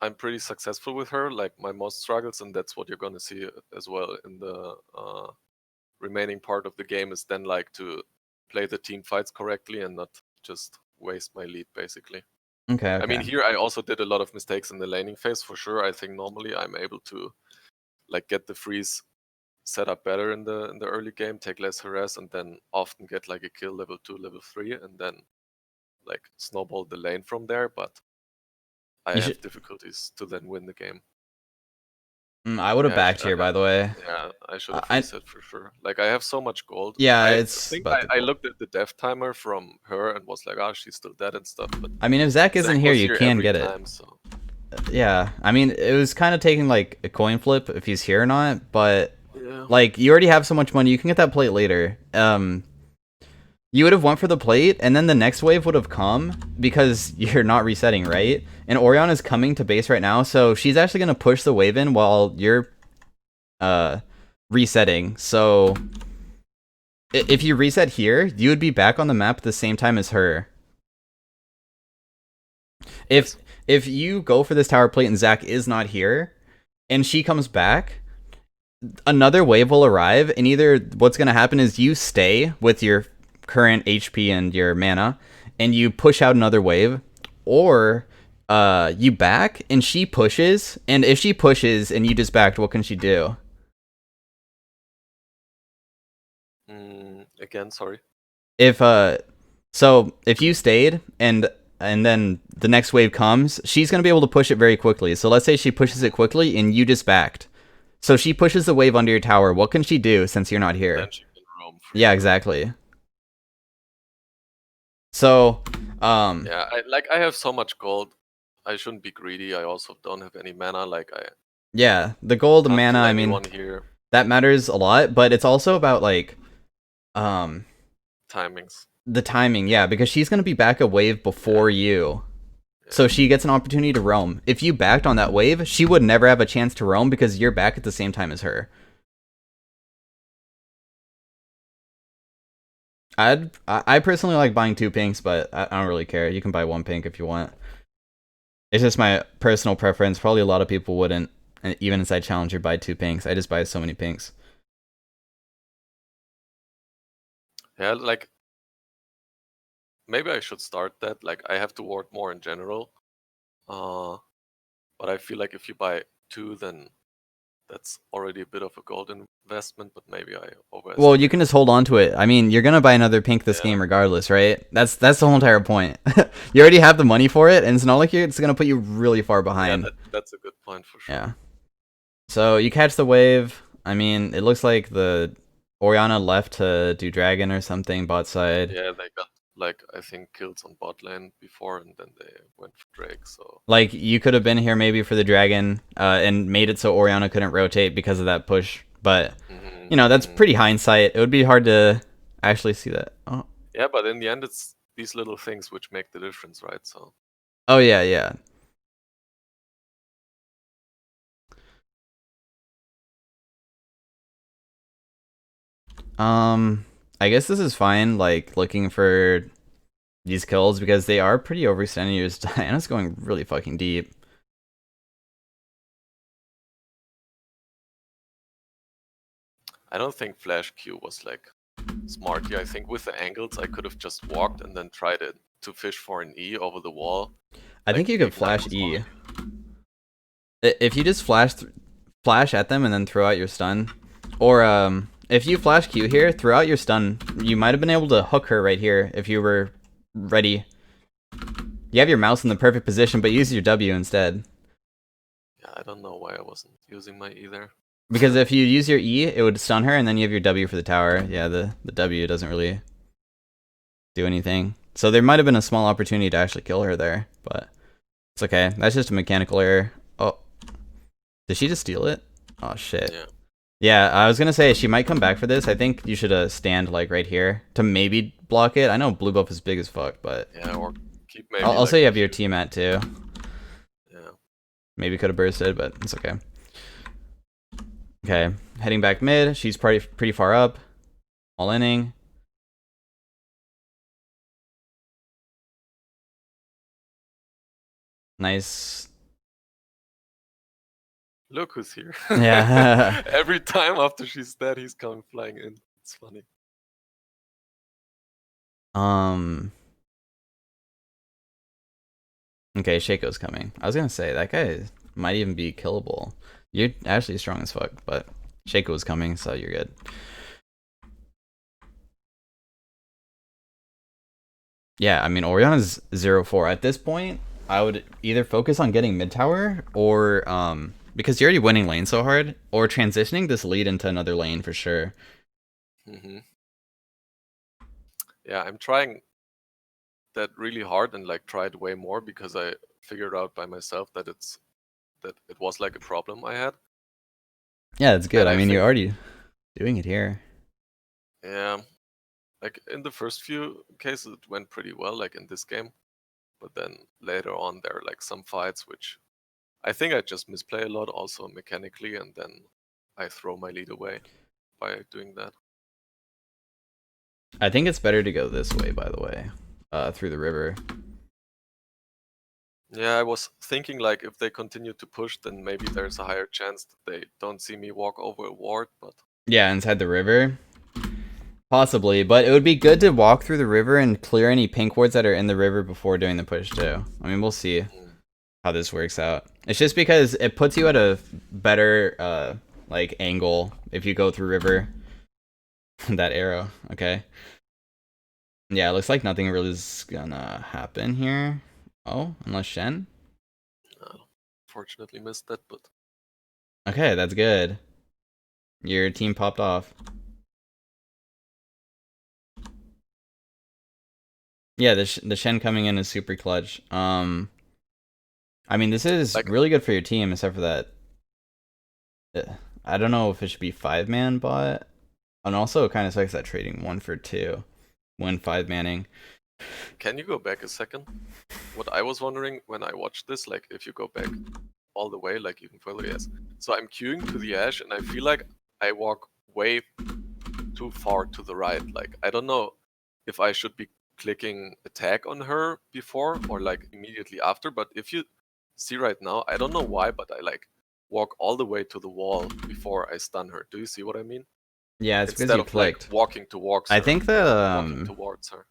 I'm pretty successful with her. Like my most struggles, and that's what you're gonna see as well in the remaining part of the game, is then like to play the team fights correctly and not just waste my lead, basically. Okay. I mean, here I also did a lot of mistakes in the laning phase for sure. I think normally I'm able to like get the freeze set up better in the early game, take less harass, and then often get like a kill level 2, level 3, and then like snowball the lane from there. But I have difficulties to then win the game. I would have backed here, by the way. Yeah, I should have reset for sure. Like, I have so much gold. Yeah, I think I looked at the death timer from her and was like, oh, she's still dead and stuff. But I mean, if Zach isn't here, you can get it. So. Yeah, I mean, it was kind of taking like a coin flip if he's here or not, but like, you already have so much money, you can get that plate later. You would have went for the plate, and then the next wave would have come because you're not resetting, right? And Orion is coming to base right now, so she's actually going to push the wave in while you're resetting. So if you reset here, you would be back on the map at the same time as her. If you go for this tower plate and Zach is not here, and she comes back, another wave will arrive, and either what's going to happen is you stay with your current HP and your mana, and you push out another wave, or you back and she pushes, and if she pushes and you just backed, what can she do? Again, sorry. If so if you stayed and then the next wave comes, she's gonna be able to push it very quickly. So let's say she pushes it quickly and you just backed. So she pushes the wave under your tower. What can she do since you're not here? Then she can roam. Yeah, exactly. So, yeah, I have so much gold. I shouldn't be greedy. I also don't have any mana. Yeah, the gold and mana, I mean, here. That matters a lot, but it's also about like timings. The timing, yeah, because she's gonna be back a wave before you. Yeah. So she gets an opportunity to roam. If you backed on that wave, she would never have a chance to roam because you're back at the same time as her. I personally like buying 2 pinks, but I don't really care. You can buy 1 pink if you want. It's just my personal preference. Probably a lot of people wouldn't, even inside Challenger, buy 2 pinks. I just buy so many pinks. Yeah, like maybe I should start that. Like I have to ward more in general. But I feel like if you buy 2, then that's already a bit of a gold investment. But maybe I Well, you can overestimated. just hold on to it. I mean, you're gonna buy another pink this Yeah, game regardless, right? That's the whole entire point. You already have the money for it, and it's not like it's gonna put you really far yeah, behind. that's a good point for Yeah. sure. So you catch the wave. I mean, it looks like the Oriana left to do dragon or something bot side. Yeah, they got like I think kills on bot lane before, and then they went for Drake. So Like you could have been here maybe for the dragon, and made it so Oriana couldn't rotate because of that push. But hmm you know that's hmm pretty hindsight. It would be hard to actually see that. Oh, yeah, but in the end, it's these little things which make the difference, right? So oh yeah, yeah. I guess this is fine. Like looking for these kills because they are pretty overextended. Diana's going really fucking deep. I don't think Flash Q was like smart here. I think with the angles, I could have just walked and then tried it to fish for an E over the wall. I think Like you the could ignite flash was E. already. If you just flash at them and then throw out your stun, or if you flash Q here, throw out your stun. You might have been able to hook her right here if you were ready. You have your mouse in the perfect position, but use your W instead. Yeah, I don't know why I wasn't using my either. Because if you use your E, it would stun her, and then you have your W for the tower. Yeah, the W doesn't really do anything. So there might have been a small opportunity to actually kill her there, but it's okay. That's just a mechanical error. Oh, did she just steal it? Oh shit. Yeah, Yeah, I was gonna say she might come back for this. I think you should stand like right here to maybe block it. I know blue buff is big as fuck, but yeah, or keep I'll, maybe I'll like say you a have your few. team at too. Yeah, Maybe could have bursted, but it's okay. Okay, heading back mid. She's pretty far up. All inning. Nice. look who's here. Yeah. Every time after she's dead, he's coming flying in. It's funny. um. Okay, Shaco's coming. I was gonna say that guy might even be killable. You're actually strong as fuck, but Shaco's coming, so you're good. Yeah, I mean Oriana's 0-4. At this point, I would either focus on getting mid tower or because you're already winning lane so hard, or transitioning this lead into another lane for sure. hmm Yeah, I'm trying that really hard and like tried way more because I figured out by myself that it was like a problem I had. Yeah, that's good. And I I mean you're think already doing it here. yeah, like in the first few cases it went pretty well, like in this game. But then later on there are like some fights which I think I just misplay a lot also mechanically, and then I throw my lead away by doing that. I think it's better to go this way, by the way, through the river. Yeah, I was thinking like if they continue to push, then maybe there's a higher chance that they don't see me walk over a ward, but Yeah, inside the river. Possibly, but it would be good to walk through the river and clear any pink wards that are in the river before doing the push too. I mean, we'll see mm, how this works out. It's just because it puts you at a better like angle if you go through river. That arrow, okay. Yeah, it looks like nothing really is gonna happen here. Oh, unless Shen. uh, fortunately missed that. But Okay, that's good. Your team popped off. Yeah, the Shen coming in is super clutch. I mean, this is like really good for your team, except for that. I don't know if it should be 5-man bot. And also, it kind of sucks that trading 1 for 2 when 5-manning. can you go back a second? What I was wondering when I watched this, like if you go back all the way, like even further, yes. So I'm queuing to the Ash, and I feel like I walk way too far to the right. Like I don't know if I should be clicking attack on her before or like immediately after. But if you see right now, I don't know why, but I like walk all the way to the wall before I stun her. Do you see what I mean? Yeah, it's because Instead you of like clicked. walking towards I her, think that walking towards her.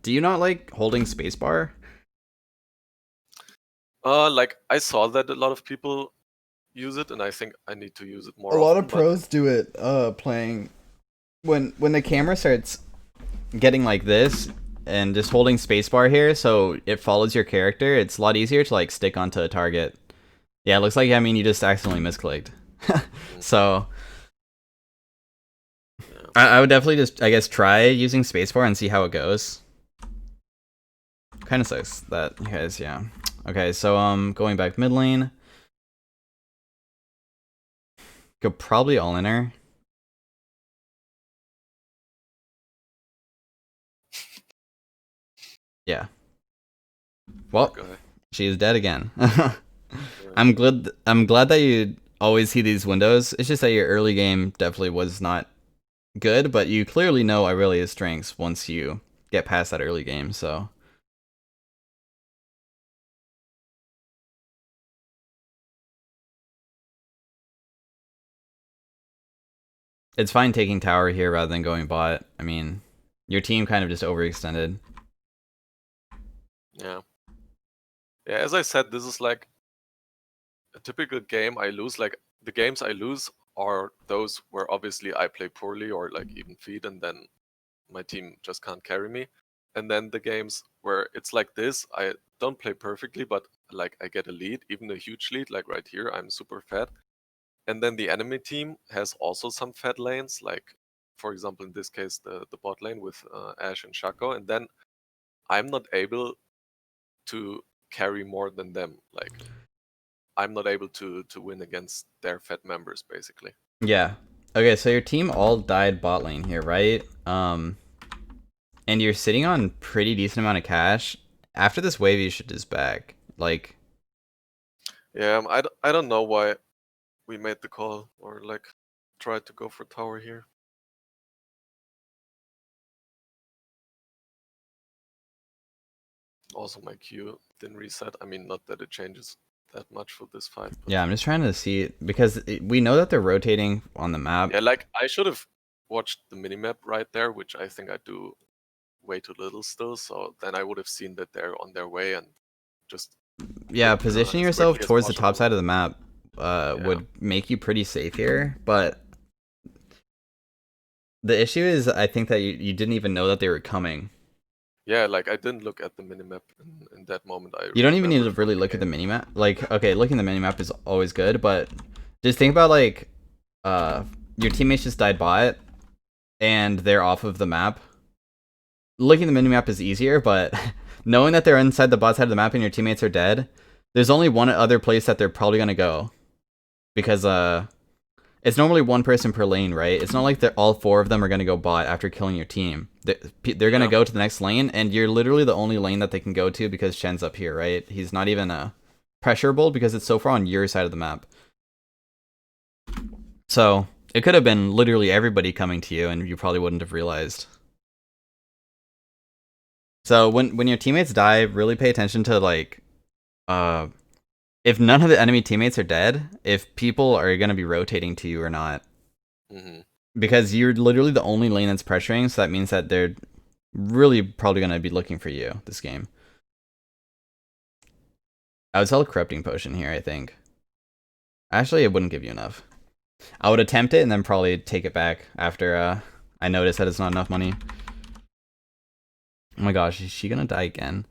Do you not like holding spacebar? Like I saw that a lot of people use it, and I think I need to use it A more lot of often. But pros do it playing when the camera starts getting like this and just holding spacebar here so it follows your character, it's a lot easier to like stick onto a target. Yeah, it looks like, I mean, you just accidentally misclicked. mm, So yeah, I would definitely just, I guess, try using spacebar and see how it goes. Kind of sucks that you guys, yeah. Okay, so going back mid lane, go probably all in her. Yeah. poor Well, guy. she is dead again. Yeah. I'm glad that you always see these windows. It's just that your early game definitely was not good, but you clearly know Irelia's strengths once you get past that early game, so it's fine taking tower here rather than going bot. I mean, your team kind of just overextended. Yeah. Yeah, as I said, this is like a typical game I lose. Like the games I lose are those where obviously I play poorly or like even feed, and then my team just can't carry me. And then the games where it's like this, I don't play perfectly, but like I get a lead, even a huge lead, like right here, I'm super fat. And then the enemy team has also some fat lanes, like for example in this case the bot lane with Ashe and Shaco, and then I'm not able to carry more than them. Like I'm not able to win against their fat members basically. Yeah. Okay, so your team all died bot lane here, right? And you're sitting on pretty decent amount of cash. After this wave, you should just back. Like, Yeah, I don't know why we made the call or like tried to go for tower here. Also my Q didn't reset. I mean, not that it changes that much for this fight, but yeah, I'm just trying to see because we know that they're rotating on the map. yeah, like I should have watched the minimap right there, which I think I do way too little still. So then I would have seen that they're on their way and just Yeah, clicked positioning as yourself quickly as towards the top possible. side of the map Yeah, would make you pretty safe here, but the issue is I think that you didn't even know that they were coming. yeah. Like I didn't look at the minimap in that moment. I You don't even need remembered to from really the look at the game. minimap. Like, okay, looking at the minimap is always good, but just think about like your teammates just died bot and they're off of the map. Looking at the minimap is easier, but knowing that they're inside the bot side of the map and your teammates are dead, there's only one other place that they're probably gonna go. Because it's normally one person per lane, right? It's not like all four of them are gonna go bot after killing your team. They're gonna Yeah, go to the next lane, and you're literally the only lane that they can go to because Shen's up here, right? He's not even pressurable because it's so far on your side of the map. So it could have been literally everybody coming to you, and you probably wouldn't have realized. So when your teammates die, really pay attention to like uh if none of the enemy teammates are dead, if people are gonna be rotating to you or not. hmm Because you're literally the only lane that's pressuring, so that means that they're really probably gonna be looking for you this game. I would sell a corrupting potion here, I think. Actually, it wouldn't give you enough. I would attempt it and then probably take it back after I notice that it's not enough money. Oh my gosh, is she gonna die again?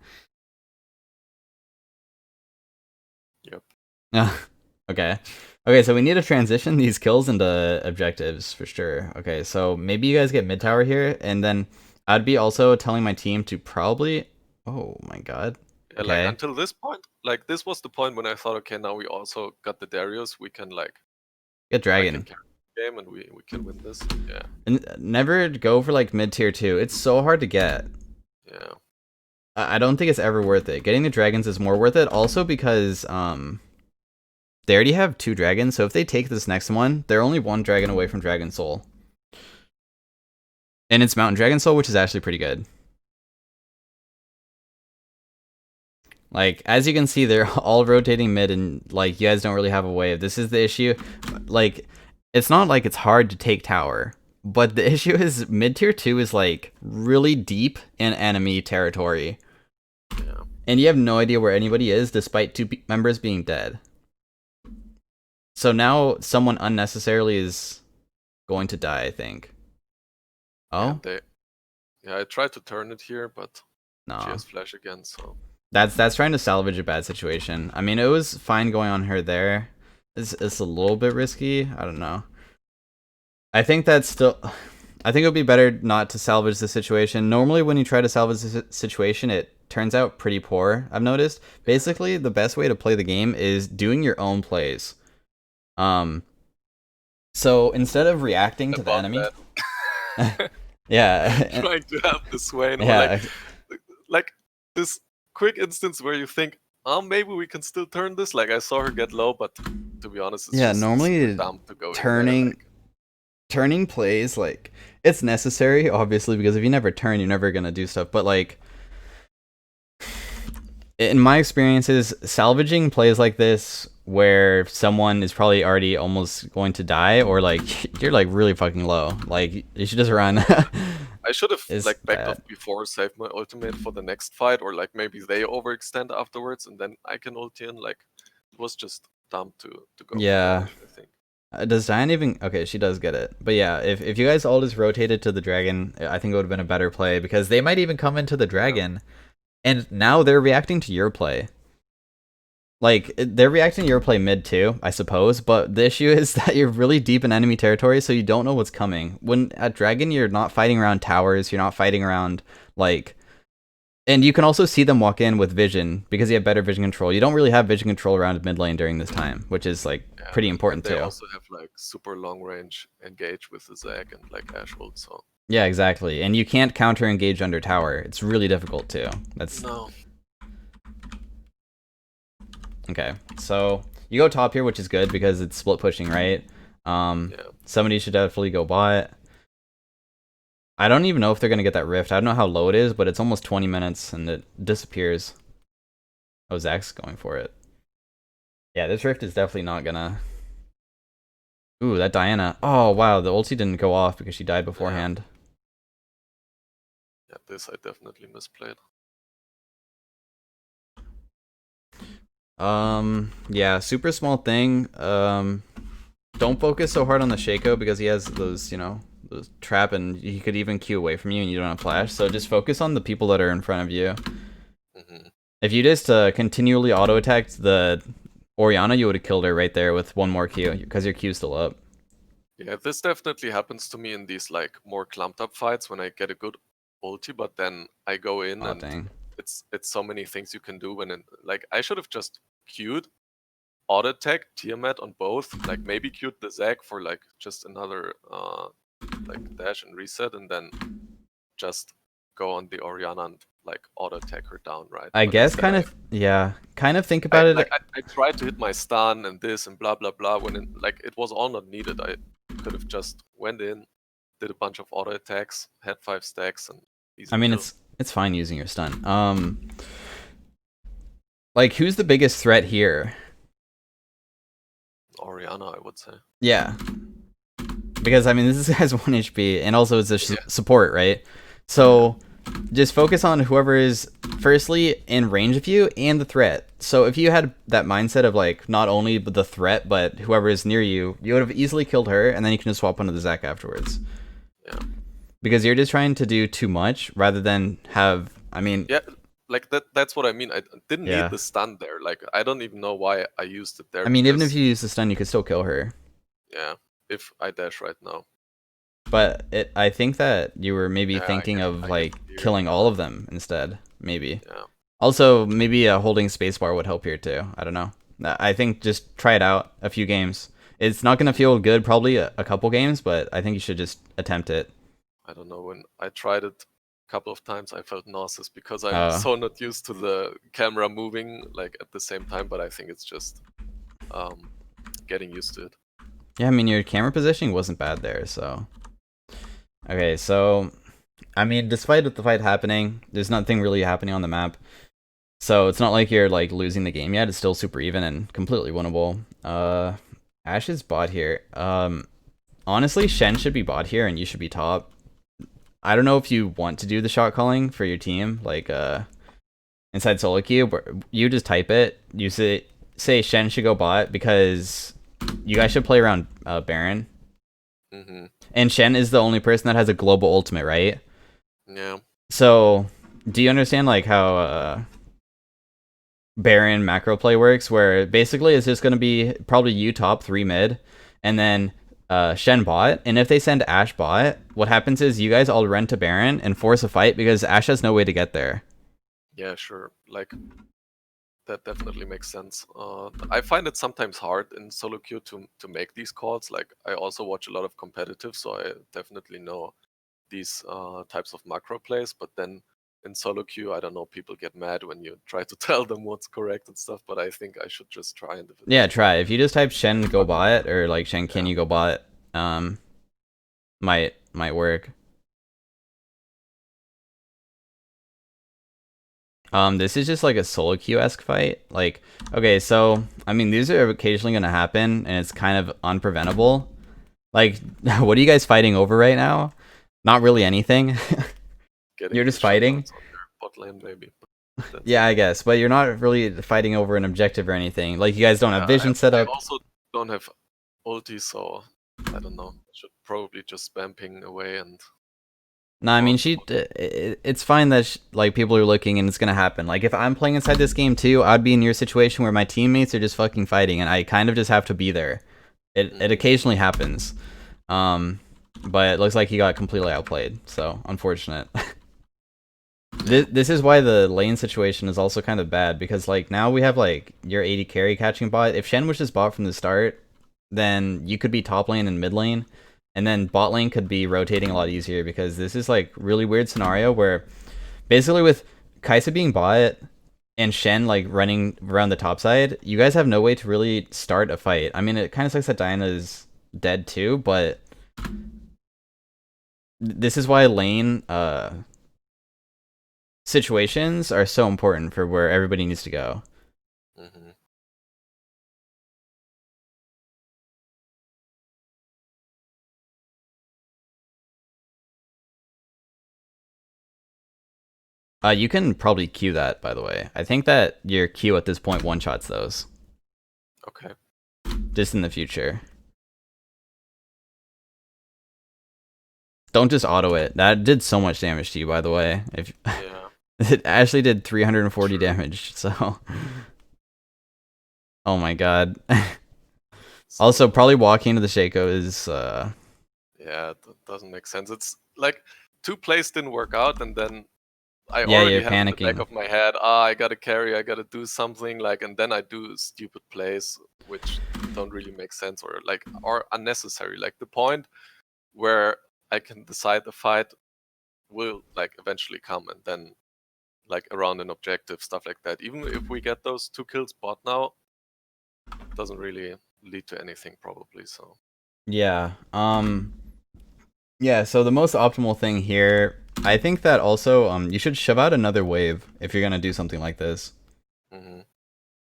Yep. Okay. Okay, so we need to transition these kills into objectives for sure. Okay, so maybe you guys get mid tower here, and then I'd be also telling my team to probably. Oh my god. Yeah, like Okay. until this point, like this was the point when I thought, okay, now we also got the Darius. We can like Get I can dragon. carry the game and we can win this. Yeah, And never go for like mid tier 2. It's so hard to get. yeah, I don't think it's ever worth it. Getting the dragons is more worth it. Also because they already have 2 dragons, so if they take this next one, they're only 1 dragon away from Dragon Soul. And it's Mountain Dragon Soul, which is actually pretty good. Like, as you can see, they're all rotating mid, and like you guys don't really have a wave. This is the issue. Like, it's not like it's hard to take tower. But the issue is mid tier 2 is like really deep in enemy territory. Yeah. And you have no idea where anybody is despite two members being dead. So now someone unnecessarily is going to die, I think. Yeah, Oh? I tried to turn it here, but she No. has flash again, so That's trying to salvage a bad situation. I mean, it was fine going on her there. It's a little bit risky. I don't know. I think that's still. I think it would be better not to salvage the situation. Normally, when you try to salvage the situation, it turns out pretty poor. I've noticed. Basically, the best way to play the game is doing your own plays. Um. So instead of reacting to the about enemy, that. yeah, Trying to have the Swain or yeah, like this quick instance where you think, oh, maybe we can still turn this. Like I saw her get low, but to be honest, it's yeah. just super Normally, dumb to go in there. turning Like turning plays like it's necessary, obviously, because if you never turn, you're never gonna do stuff. But like in my experiences, salvaging plays like this where someone is probably already almost going to die or like you're like really fucking low, like you should just run. I should have Is like backed bad. off before, saved my ultimate for the next fight, or like maybe they overextend afterwards and then I can ulti in. Like it was just dumb to go for the Yeah. Ashe, I think. Does Diane even? Okay, she does get it. But yeah, if you guys all just rotated to the dragon, I think it would have been a better play because they might even come into the Yeah. dragon, and now they're reacting to your play. Like they're reacting to your play mid too, I suppose. But the issue is that you're really deep in enemy territory, so you don't know what's coming. When at dragon, you're not fighting around towers. You're not fighting around like. And you can also see them walk in with vision because you have better vision control. You don't really have vision control around mid lane during this time, which is like Yeah, pretty and important they too. also have like super long range engage with the Zac and like Ashe ult, so Yeah, exactly. And you can't counter engage under tower. It's really difficult too. That's no. okay. So you go top here, which is good because it's split pushing, right? Yeah. Somebody should definitely go bot. I don't even know if they're gonna get that rift. I don't know how low it is, but it's almost 20 minutes and it disappears. Oh, Zach's going for it. Yeah, this rift is definitely not gonna. Ooh, that Diana. Oh wow, the ulti didn't go off because she died beforehand. Yeah, this I definitely misplayed. Yeah, super small thing. Don't focus so hard on the Shaco because he has those, those trap and he could even Q away from you and you don't have flash. So just focus on the people that are in front of you. Mm-hmm. If you just continually auto attacked the Orianna, you would have killed her right there with one more Q because your Q's still up. Yeah, this definitely happens to me in these like more clumped up fights when I get a good ulti, but then I go in Oh and dang. it's so many things you can do when like I should have just queued, auto attack, Tiamat on both, like maybe queued the Zac for like just another like dash and reset, and then just go on the Orianna and like auto attack her down, right? I But guess instead kind of think about it. I tried to hit my stun and this and blah blah blah when it was all not needed. I could have just went in, did a bunch of auto attacks, had 5 stacks, and easy I mean, kill. it's fine using your stun. Like who's the biggest threat here? Orianna, I would say. Yeah, because I mean this guy's 1 HP and also it's a support, right? So just focus on whoever is firstly in range of you and the threat. So if you had that mindset of like not only the threat but whoever is near you, you would have easily killed her and then you can just swap onto the Zac afterwards. Yeah. Because you're just trying to do too much rather than have. I mean. Yeah, like that's what I mean. I didn't Yeah. need the stun there. Like I don't even know why I used it there. I mean, even if because, you use the stun, you could still kill her. yeah, if I dash right now. But I think that you were maybe Yeah, thinking of I like get killing all of them instead. Maybe. Yeah. Also, maybe holding spacebar would help here too. I don't know. I think just try it out a few games. It's not gonna feel good probably a couple games, but I think you should just attempt it. I don't know, when I tried it a couple of times I felt nauseous because I'm so not used to the camera moving like at the same time, but I think it's just getting used to it. Yeah, I mean your camera positioning wasn't bad there, so. Okay, so I mean, despite the fight happening, there's nothing really happening on the map. So it's not like you're like losing the game yet. It's still super even and completely winnable. Ashe's bot here. honestly, Shen should be bot here and you should be top. I don't know if you want to do the shot calling for your team, like inside solo queue, but you just type it. You say Shen should go bot because you guys should play around Baron. Mm-hmm. And Shen is the only person that has a global ultimate, right? Yeah. So, do you understand like how Baron macro play works? Where basically it's just gonna be probably you top 3 mid, and then Shen bot. And if they send Ashe bot, what happens is you guys all run to Baron and force a fight because Ashe has no way to get there. Yeah, sure. Like that definitely makes sense. I find it sometimes hard in solo queue to make these calls. Like I also watch a lot of competitive, so I definitely know these types of macro plays. But then in solo queue, I don't know, people get mad when you try to tell them what's correct and stuff. But I think I should just try, and if it Yeah, doesn't try. work, If you just type Shen go bot or like Shen can yeah. you go bot, might work. This is just like a solo queue-esque fight. Like, okay, so I mean these are occasionally gonna happen and it's kind of unpreventable. Like, what are you guys fighting over right now? Not really anything. Getting You're these just fighting. shutdowns on their bot lane maybe. But that's Yeah, it. I guess, but you're not really fighting over an objective or anything. Like, you guys don't have Yeah, vision set I up. also don't have ulti, so I don't know. I should probably just spam ping away and No, I mean taunt. it's fine that like people are looking and it's gonna happen. Like if I'm playing inside this game too, I'd be in your situation where my teammates are just fucking fighting and I kind of just have to be there. It Mm-hmm. occasionally happens, um, but it looks like he got completely outplayed. So unfortunate. Yeah. This is why the lane situation is also kind of bad because like now we have like your 80 carry catching bot. If Shen was just bot from the start, then you could be top lane and mid lane, and then bot lane could be rotating a lot easier because this is like really weird scenario where basically with Kaisa being bot and Shen like running around the top side, you guys have no way to really start a fight. I mean, it kind of sucks that Diana is dead too, but this is why lane situations are so important for where everybody needs to go. Mm-hmm. You can probably queue that, by the way. I think that your queue at this point one-shots those, Okay. just in the future. Don't just auto it. That did so much damage to you, by the way. If Yeah. it actually did 340 True. damage, so... Oh my god. Also, So probably walking into the Shaco is, yeah, that doesn't make sense. It's like two plays didn't work out, and then I yeah, already you're have in the back panicking. of my head, I gotta carry, I gotta do something, like, and then I do stupid plays which don't really make sense or like are unnecessary. Like the point where I can decide the fight will like eventually come, and then like around an objective, stuff like that. Even if we get those 2 kills bot now, doesn't really lead to anything probably. So Yeah, yeah, so the most optimal thing here, I think that also, you should shove out another wave if you're gonna do something like this. hmm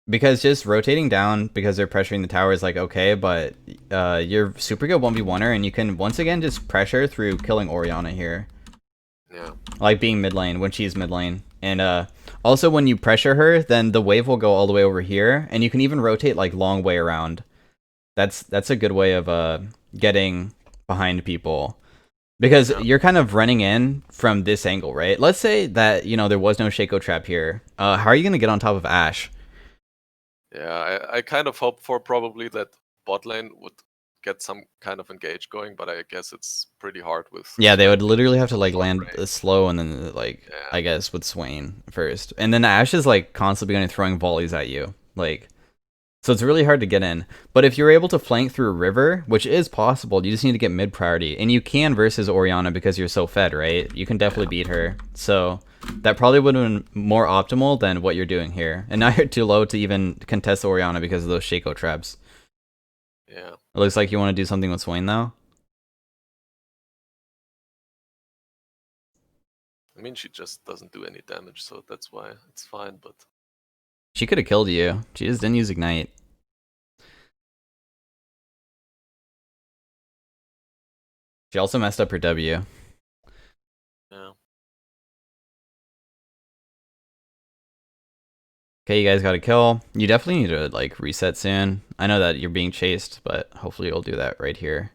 Because just rotating down because they're pressuring the tower is like okay, but you're super good 1v1er and you can once again just pressure through killing Orianna here. yeah, Like being mid lane when she's mid lane. And also when you pressure her, then the wave will go all the way over here and you can even rotate like long way around. That's a good way of getting behind people. Because yeah, you're kind of running in from this angle, right? Let's say that, you know, there was no Shaco trap here. How are you going to get on top of Ashe? yeah. I kind of hope for probably that bot lane would get some kind of engage going, but I guess it's pretty hard with Yeah, they Swain would being literally have to so like far land away. slow and then like Yeah, I guess with Swain first, and then Ashe is like constantly going to throwing volleys at you, like so it's really hard to get in. But if you're able to flank through a river, which is possible, you just need to get mid priority, and you can versus Orianna because you're so fed, right? You can definitely yeah, beat her. So that probably would have been more optimal than what you're doing here. And now you're too low to even contest Orianna because of those Shaco traps. yeah. It looks like you want to do something with Swain though. I mean, she just doesn't do any damage, so that's why it's fine. But She could have killed you. She just didn't use Ignite. She also messed up her W. Yeah. Okay, you guys got a kill. You definitely need to like reset soon. I know that you're being chased, but hopefully you'll do that right here.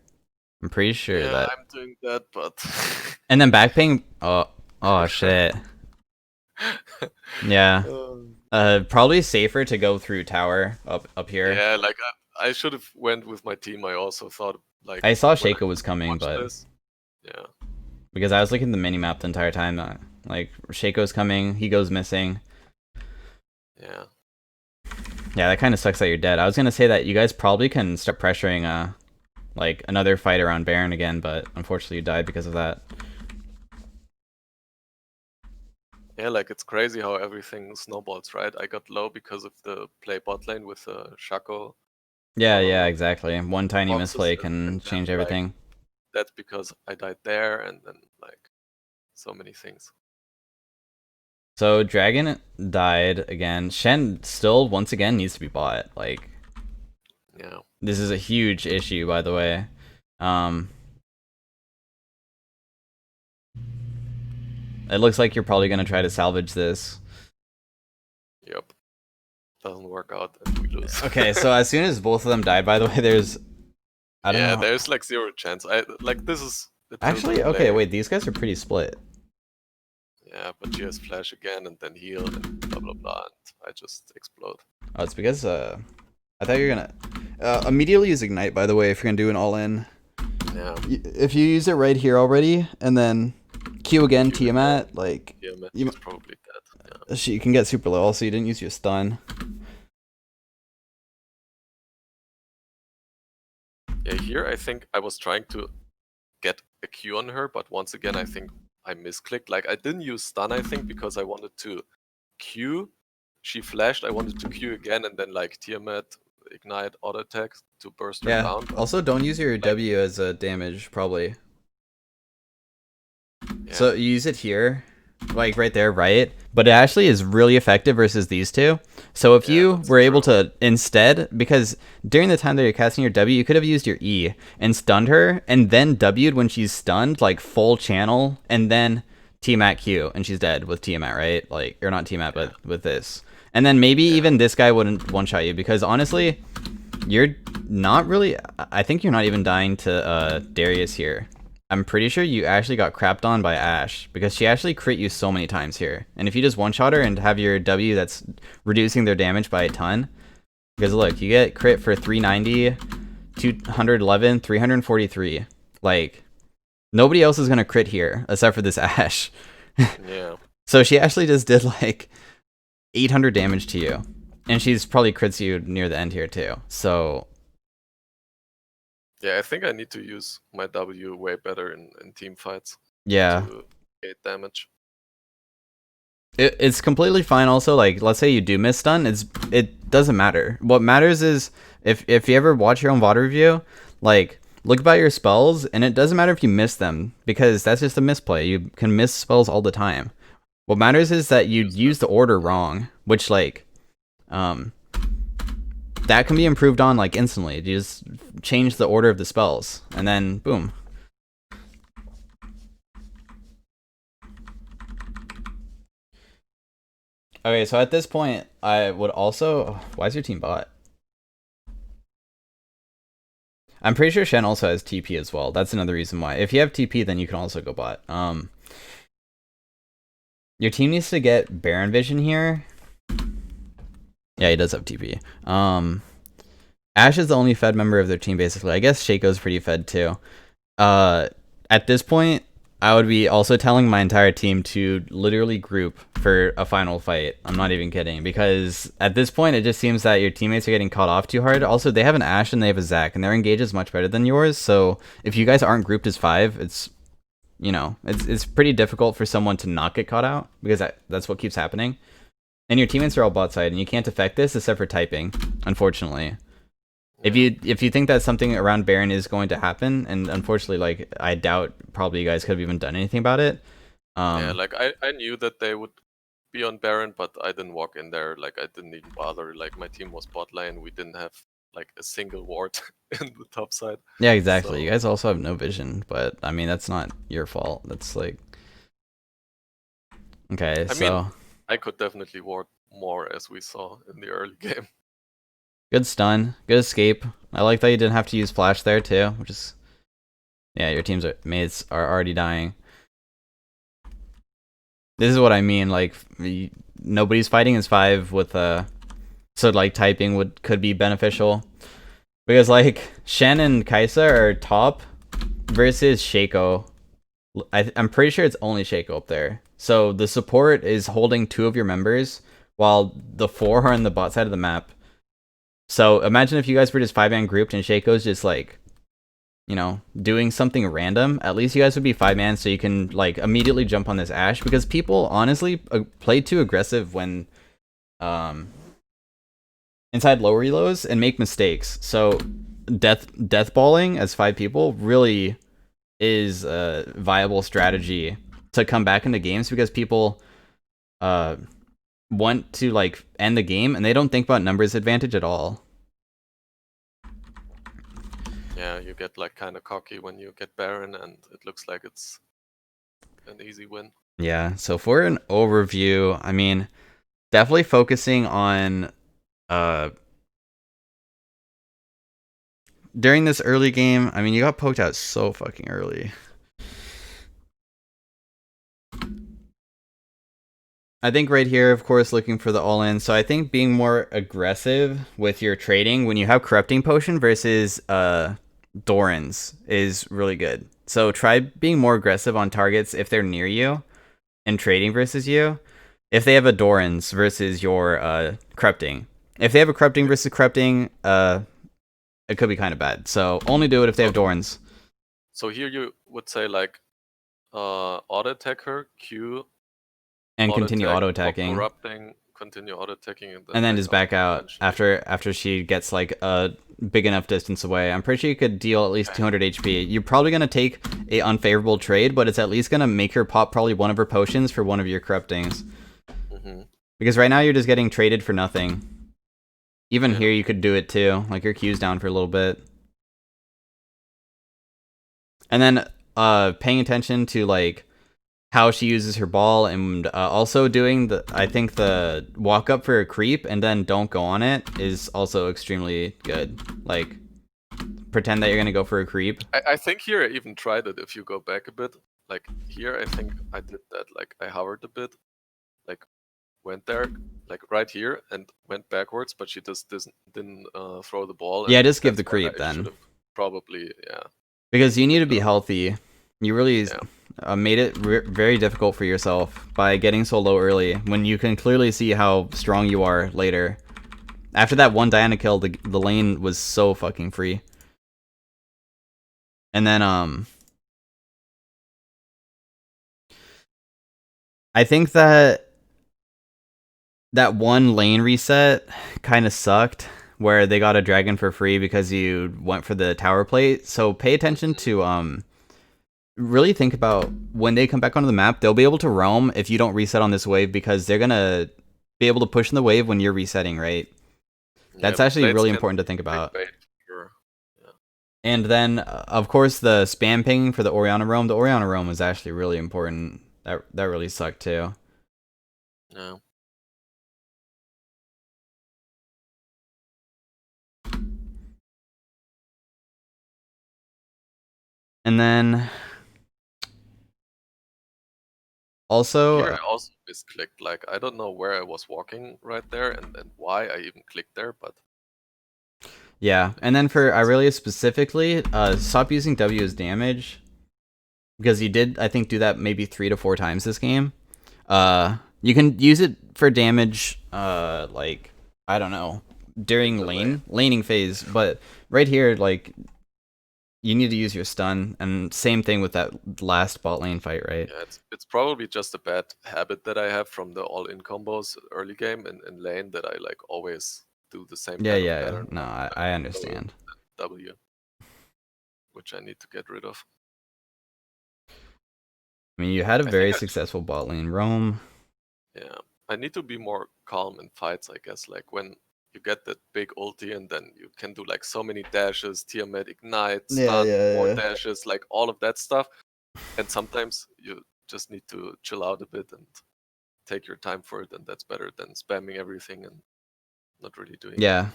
I'm pretty sure Yeah, that. I'm doing that, but And then back ping. Oh shit. Yeah. Um, Probably safer to go through tower up here. yeah, like I should have went with my team. I also thought like I saw when I Shaco was coming, watched but this. Yeah. because I was looking at the mini map the entire time, like Shaco's coming, he goes missing. Yeah. Yeah, that kind of sucks that you're dead. I was gonna say that you guys probably can start pressuring like another fight around Baron again, but unfortunately you died because of that. Yeah, like it's crazy how everything snowballs, right? I got low because of the play bot lane with Shaco Yeah, uh, exactly. One tiny boxes, misplay and can then change like everything. that's because I died there, and then like so many things. So Dragon died again. Shen still once again needs to be bought. Like Yeah. this is a huge issue, by the way. Um, it looks like you're probably gonna try to salvage this. Yep. Doesn't work out, and we lose. Okay, so as soon as both of them died, by the way, there's I don't Yeah, know. there's like zero chance. I like this is a tilted Actually, okay, play. wait, these guys are pretty split. Yeah, but she has flash again, and then heal, and blah blah blah, and I just explode. Oh, it's because I thought you were gonna immediately use ignite. By the way, if you're gonna do an all in, Yeah. if you use it right here already, and then Q again, Q again. Tiamat, like Yeah, man, you she's probably dead. Yeah. she can get super low. Also, you didn't use your stun. Yeah, here I think I was trying to get a Q on her, but once again I think I misclicked. Like I didn't use stun, I think, because I wanted to Q. She flashed, I wanted to Q again, and then like Tiamat ignite auto attack to burst her Yeah. down. But Also, don't use your like W as a damage, probably. yeah, So you use it here, like right there, right? But it actually is really effective versus these two. So if yeah, you that's were able true. to instead, because during the time that you're casting your W, you could have used your E and stunned her, and then W'd when she's stunned, like full channel, and then T-Mat Q, and she's dead with T-Mat, right? Like, or not T-Mat, Yeah, but with this. And then maybe yeah, even this guy wouldn't one-shot you, because honestly, you're not really. I think you're not even dying to Darius here. I'm pretty sure you actually got crapped on by Ashe because she actually crit you so many times here. And if you just one-shot her and have your W that's reducing their damage by a ton, because look, you get crit for 390, 211, 343. Like, nobody else is gonna crit here except for this Ashe. yeah. So she actually just did like 800 damage to you. And she's probably crits you near the end here too. So Yeah, I think I need to use my W way better in team fights yeah, to get damage. it's completely fine. Also, like let's say you do miss stun, it doesn't matter. What matters is if you ever watch your own VOD review, like look by your spells, and it doesn't matter if you miss them because that's just a misplay. You can miss spells all the time. What matters is that you Use use the order wrong, which like um that can be improved on like instantly. You just change the order of the spells, and then boom. Okay, so at this point, I would also. Why is your team bot? I'm pretty sure Shen also has TP as well. That's another reason why. If you have TP, then you can also go bot. Your team needs to get Baron Vision here. Yeah, he does have TP. Ashe is the only fed member of their team, basically. I guess Shaco's pretty fed too. At this point, I would be also telling my entire team to literally group for a final fight. I'm not even kidding, because at this point, it just seems that your teammates are getting caught off too hard. Also, they have an Ashe and they have a Zac, and their engage is much better than yours. So if you guys aren't grouped as 5, it's it's pretty difficult for someone to not get caught out because that's what keeps happening. And your teammates are all bot side, and you can't affect this except for typing, unfortunately. Yeah. If you think that something around Baron is going to happen, and unfortunately, like I doubt probably you guys could have even done anything about it. Yeah, like I knew that they would be on Baron, but I didn't walk in there. Like I didn't even bother. Like my team was bot lane. We didn't have like a single ward in the top side. Yeah, exactly. So You guys also have no vision, but I mean that's not your fault. That's like okay, I mean, so I could definitely ward more as we saw in the early game. good stun, good escape. I like that you didn't have to use flash there too, which is yeah, your mates are already dying. This is what I mean. Like nobody's fighting is 5 with so like typing could be beneficial because like Shen and Kaisa are top versus Shaco. I'm pretty sure it's only Shaco up there. So the support is holding 2 of your members while the 4 are on the bot side of the map. So imagine if you guys were just 5-man grouped and Shaco's just like, you know, doing something random. At least you guys would be 5-man so you can like immediately jump on this Ashe because people honestly play too aggressive when inside low reloads and make mistakes. So death balling as 5 people really is a viable strategy to come back into games because people want to like end the game and they don't think about numbers advantage at all. Yeah, you get like kind of cocky when you get Baron, and it looks like it's an easy win. Yeah, so for an overview, I mean, definitely focusing on during this early game. I mean, you got poked out so fucking early. I think right here, of course, looking for the all-in. So I think being more aggressive with your trading when you have corrupting potion versus Doran's is really good. So try being more aggressive on targets if they're near you and trading versus you. If they have a Doran's versus your corrupting. If they have a corrupting versus corrupting, it could be kind of bad. So only do it if they have Doran's. So here you would say like auto attack her, Q, And auto continue attack, auto pop attacking. corrupting, continue auto attacking, and And then back just out back out eventually. after she gets like a big enough distance away. I'm pretty sure you could deal at least 200 HP. You're probably gonna take a unfavorable trade, but it's at least gonna make her pop probably one of her potions for one of your corruptings. Because right now you're just getting traded for nothing. Even here you could do it too. Like your Q's down for a little bit. And then paying attention to like how she uses her ball and also doing I think the walk up for a creep and then don't go on it is also extremely good. Like pretend that you're gonna go for a creep. I think here I even tried it. If you go back a bit, like here I think I did that. Like I hovered a bit, like went there, like right here, and went backwards, but she just didn't throw the ball. Yeah, And just give that's the when creep I should then. have probably Because you need to be healthy. You really made it very difficult for yourself by getting so low early when you can clearly see how strong you are later. After that one Diana kill, the lane was so fucking free. And then I think that one lane reset kind of sucked where they got a dragon for free because you went for the tower plate. So pay attention to really think about when they come back onto the map, they'll be able to roam if you don't reset on this wave because they're gonna be able to push in the wave when you're resetting, right? That's actually really important to think about. And then, of course, the spam ping for the Orianna roam. The Orianna roam was actually really important. That really sucked too. Yeah. And then also Here I also misclicked. Like I don't know where I was walking right there and why I even clicked there, but yeah. And then for Irelia specifically, stop using W as damage because you did, I think, do that maybe 3 to 4 times this game. You can use it for damage, like I don't know, during laning phase, but right here, like you need to use your stun, and same thing with that last bot lane fight, right? yeah, it's probably just a bad habit that I have from the all-in combos early game and in lane that I like always do the same kind of pattern. No, I understand. W, which I need to get rid of. I mean, you had a very successful bot lane roam. Yeah, I need to be more calm in fights, I guess. Like when you get that big ulti, and then you can do like so many dashes, Tiamat ignite, Yeah, stun, more yeah. dashes, like all of that stuff. And sometimes you just need to chill out a bit and take your time for it, and that's better than spamming everything and not really doing Yeah.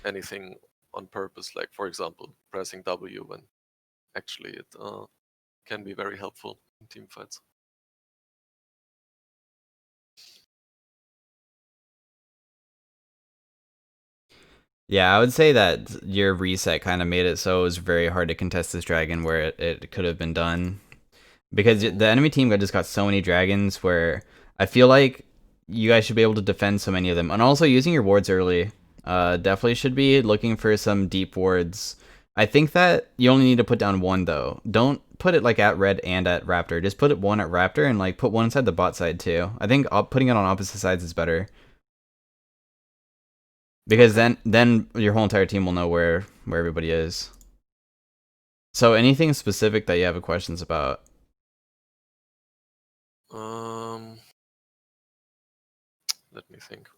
anything on purpose. Like for example, pressing W when actually it can be very helpful in team fights. Yeah, I would say that your reset kind of made it so it was very hard to contest this dragon where it could have been done. Because the enemy team just got so many dragons where I feel like you guys should be able to defend so many of them. And also using your wards early. Definitely should be looking for some deep wards. I think that you only need to put down one though. Don't put it like at red and at raptor. Just put it one at raptor and like put one inside the bot side too. I think putting it on opposite sides is better. Because Okay. then your whole entire team will know where everybody is. So anything specific that you have questions about? Let me think.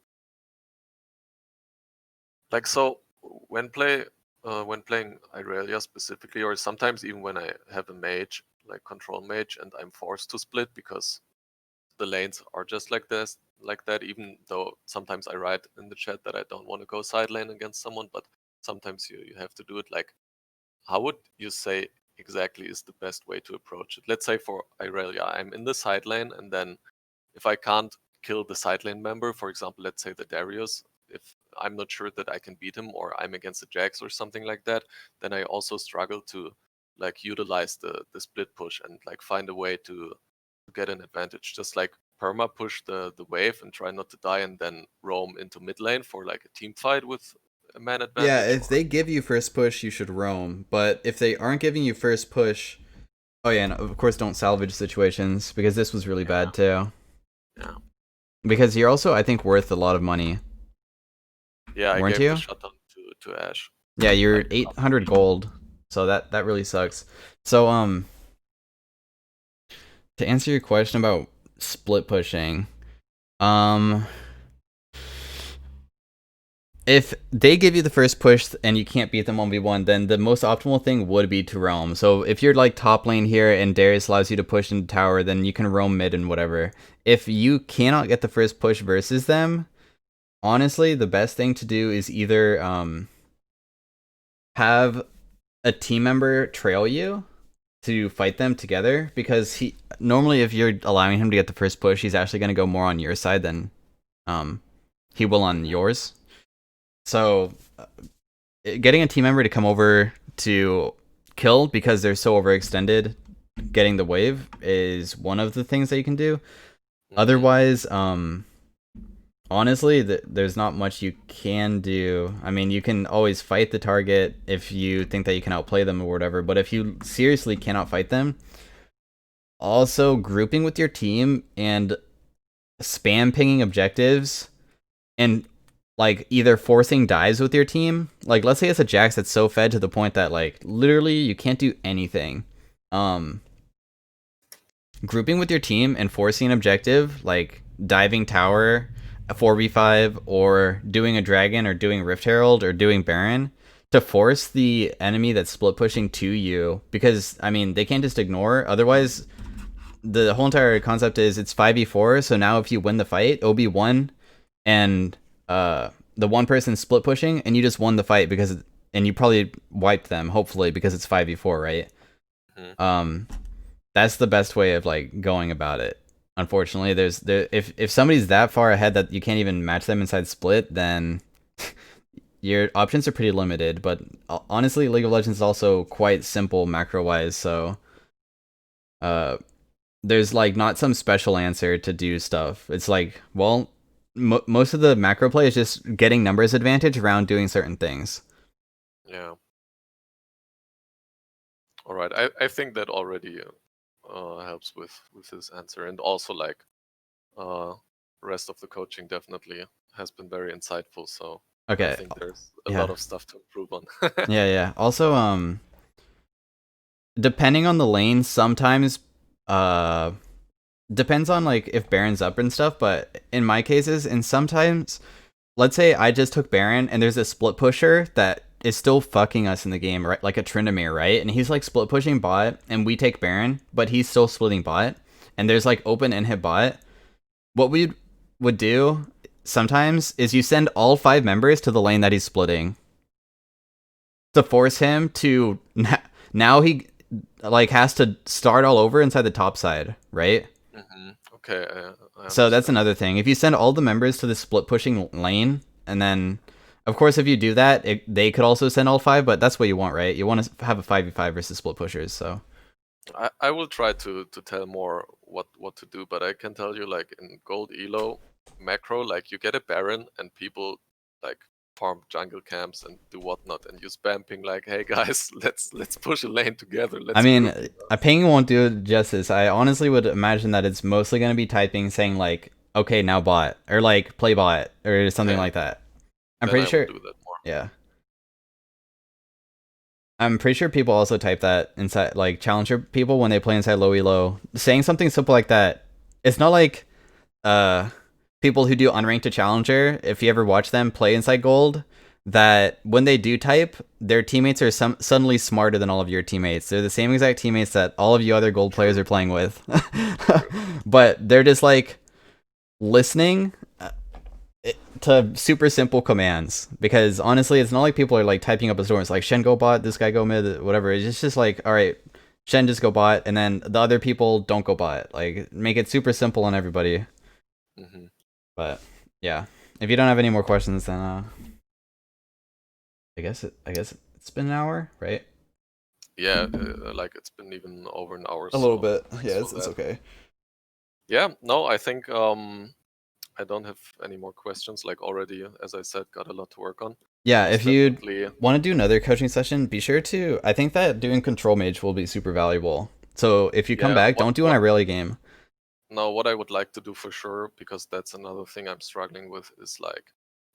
Like so, when playing Irelia specifically, or sometimes even when I have a mage, like control mage, and I'm forced to split because the lanes are just like this, like that. Even though sometimes I write in the chat that I don't want to go side lane against someone, but sometimes you have to do it. Like, how would you say exactly is the best way to approach it? Let's say for Irelia, I'm in the side lane, and then if I can't kill the side lane member, for example, let's say the Darius, if I'm not sure that I can beat him or I'm against the Jax or something like that, then I also struggle to like utilize the split push and like find a way to get an advantage. Just like perma push the wave and try not to die and then roam into mid lane for like a team fight with a man Yeah, advantage if or they give you first push, you should roam. But if they aren't giving you first push, oh yeah, and of course don't salvage situations because this was really yeah, bad too. yeah. Because you're also, I think, worth a lot of money, Yeah, I weren't gave the you? shutdown to Ash. Yeah, you're Like 800 gold, so that really sucks. So to answer your question about split pushing, um, if they give you the first push and you can't beat them 1v1, then the most optimal thing would be to roam. So if you're like top lane here and Darius allows you to push into tower, then you can roam mid and whatever. If you cannot get the first push versus them, honestly, the best thing to do is either have a team member trail you to fight them together, because he normally, if you're allowing him to get the first push, he's actually going to go more on your side than um he will on Mhm. yours. So getting a team member to come over to kill because they're so overextended, getting the wave is one of the things that you can do. Mhm. Otherwise, honestly, there's not much you can do. I mean, you can always fight the target if you think that you can outplay them or whatever, but if you seriously cannot fight them, also grouping with your team and spam pinging objectives and like either forcing dives with your team. Like let's say it's a Jax that's so fed to the point that like literally you can't do anything. Um Grouping with your team and forcing an objective like diving tower, a 4v5, or doing a dragon or doing Rift Herald or doing Baron to force the enemy that's split pushing to you, because I mean they can't just ignore, otherwise the whole entire concept is it's 5v4, so now if you win the fight, it'll be one and the one person split pushing and you just won the fight because, and you probably wiped them hopefully because it's 5v4, right? Mhm. um that's the best way of like going about it. Unfortunately, if somebody's that far ahead that you can't even match them inside split, then your options are pretty limited. But honestly, League of Legends is also quite simple macro wise, so uh there's like not some special answer to do stuff. It's like, well, most of the macro play is just getting numbers advantage around doing certain things. Yeah. All right. I think that already helps with his answer, and also like uh rest of the coaching definitely has been very insightful. So I Okay. think there's a Yeah. lot of stuff to improve on. Yeah, yeah. Also, depending on the lane, sometimes uh depends on like if Baron's up and stuff, but in my cases, and sometimes let's say I just took Baron and there's a split pusher that is still fucking us in the game, right? Like a Tryndamere, right? And he's like split pushing bot and we take Baron, but he's still splitting bot. And there's like open inhib bot. What we would do sometimes is you send all 5 members to the lane that he's splitting to force him to now he like has to start all over inside the top side, right? Okay, I So that's understand. another thing. If you send all the members to the split pushing lane, and then, of course, if you do that, they could also send all 5. But that's what you want, right? You want to have a 5v5 versus split pushers. So I will try to tell more what to do, but I can tell you like in gold elo macro, like you get a Baron and people like farm jungle camps and do whatnot, and you spam ping like, hey guys, let's push a lane together, I let's mean, group. a ping won't do it justice. I honestly would imagine that it's mostly going to be typing saying like, okay, now bot, or like play bot, or something Okay, like that. I'm then pretty I will sure. do that more. Yeah. I'm pretty sure people also type that inside, like challenger people when they play inside low elo, saying something simple like that. It's not like uh people who do unranked to challenger. If you ever watch them play inside gold, that when they do type, their teammates are suddenly smarter than all of your teammates. They're the same exact teammates that all of you other gold players True, are playing with, true. but they're just like listening to super simple commands, because honestly it's not like people are like typing up a store. It's like Shen go bot, this guy go mid, whatever. It's just like, all right, Shen just go bot, and then the other people don't go bot. Like make it super simple on everybody. hmm But yeah, if you don't have any more questions, then I guess it's been an hour, right? Yeah, like it's been even over an hour, A little so bit. thanks Yeah, for it's that. okay. Yeah, no, I think I don't have any more questions. Like already, as I said, got a lot to work on. Yeah, Was if you definitely want to do another coaching session, be sure to. I think that doing control mage will be super valuable. So if you come yeah. back, What don't do an what Irelia game. now? What I would like to do for sure, because that's another thing I'm struggling with, is like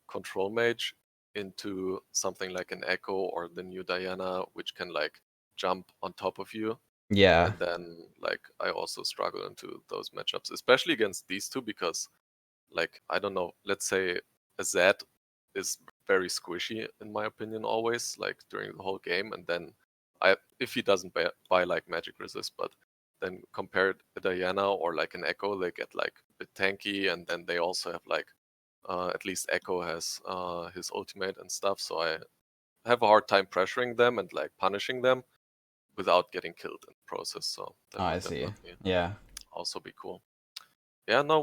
control mage into something like an Echo or the new Diana, which can like jump on top of you. Yeah, And then like I also struggle into those matchups, especially against these two, because like I don't know, let's say a Z is very squishy in my opinion always, like during the whole game, and then I if he doesn't buy like magic resist, but then compared a Diana or like an Echo, they get like a bit tanky, and then they also have like at least Echo has his ultimate and stuff, so I have a hard time pressuring them and like punishing them without getting killed in the process. So that oh, I would see. definitely Yeah. also be cool. Yeah, no,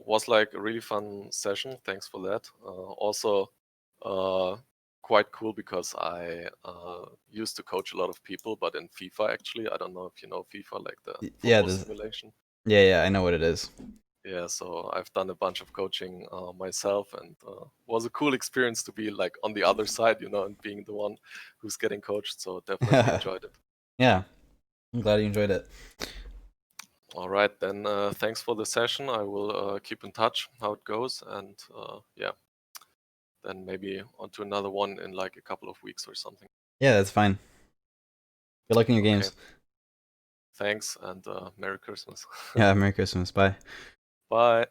was like a really fun session. Thanks for that. Also, uh, quite cool because I used to coach a lot of people, but in FIFA actually. I don't know if you know FIFA, like the Yeah, football this, simulation. yeah, I know what it is. Yeah, so I've done a bunch of coaching myself, and was a cool experience to be like on the other side, and being the one who's getting coached. So definitely enjoyed it. Yeah, I'm glad you enjoyed it. All right, then thanks for the session. I will keep in touch how it goes, and yeah, then maybe onto another one in like a couple of weeks or something. Yeah, that's fine. Good luck in your Okay, games. thanks, and Merry Christmas. Yeah, Merry Christmas. Bye. Bye.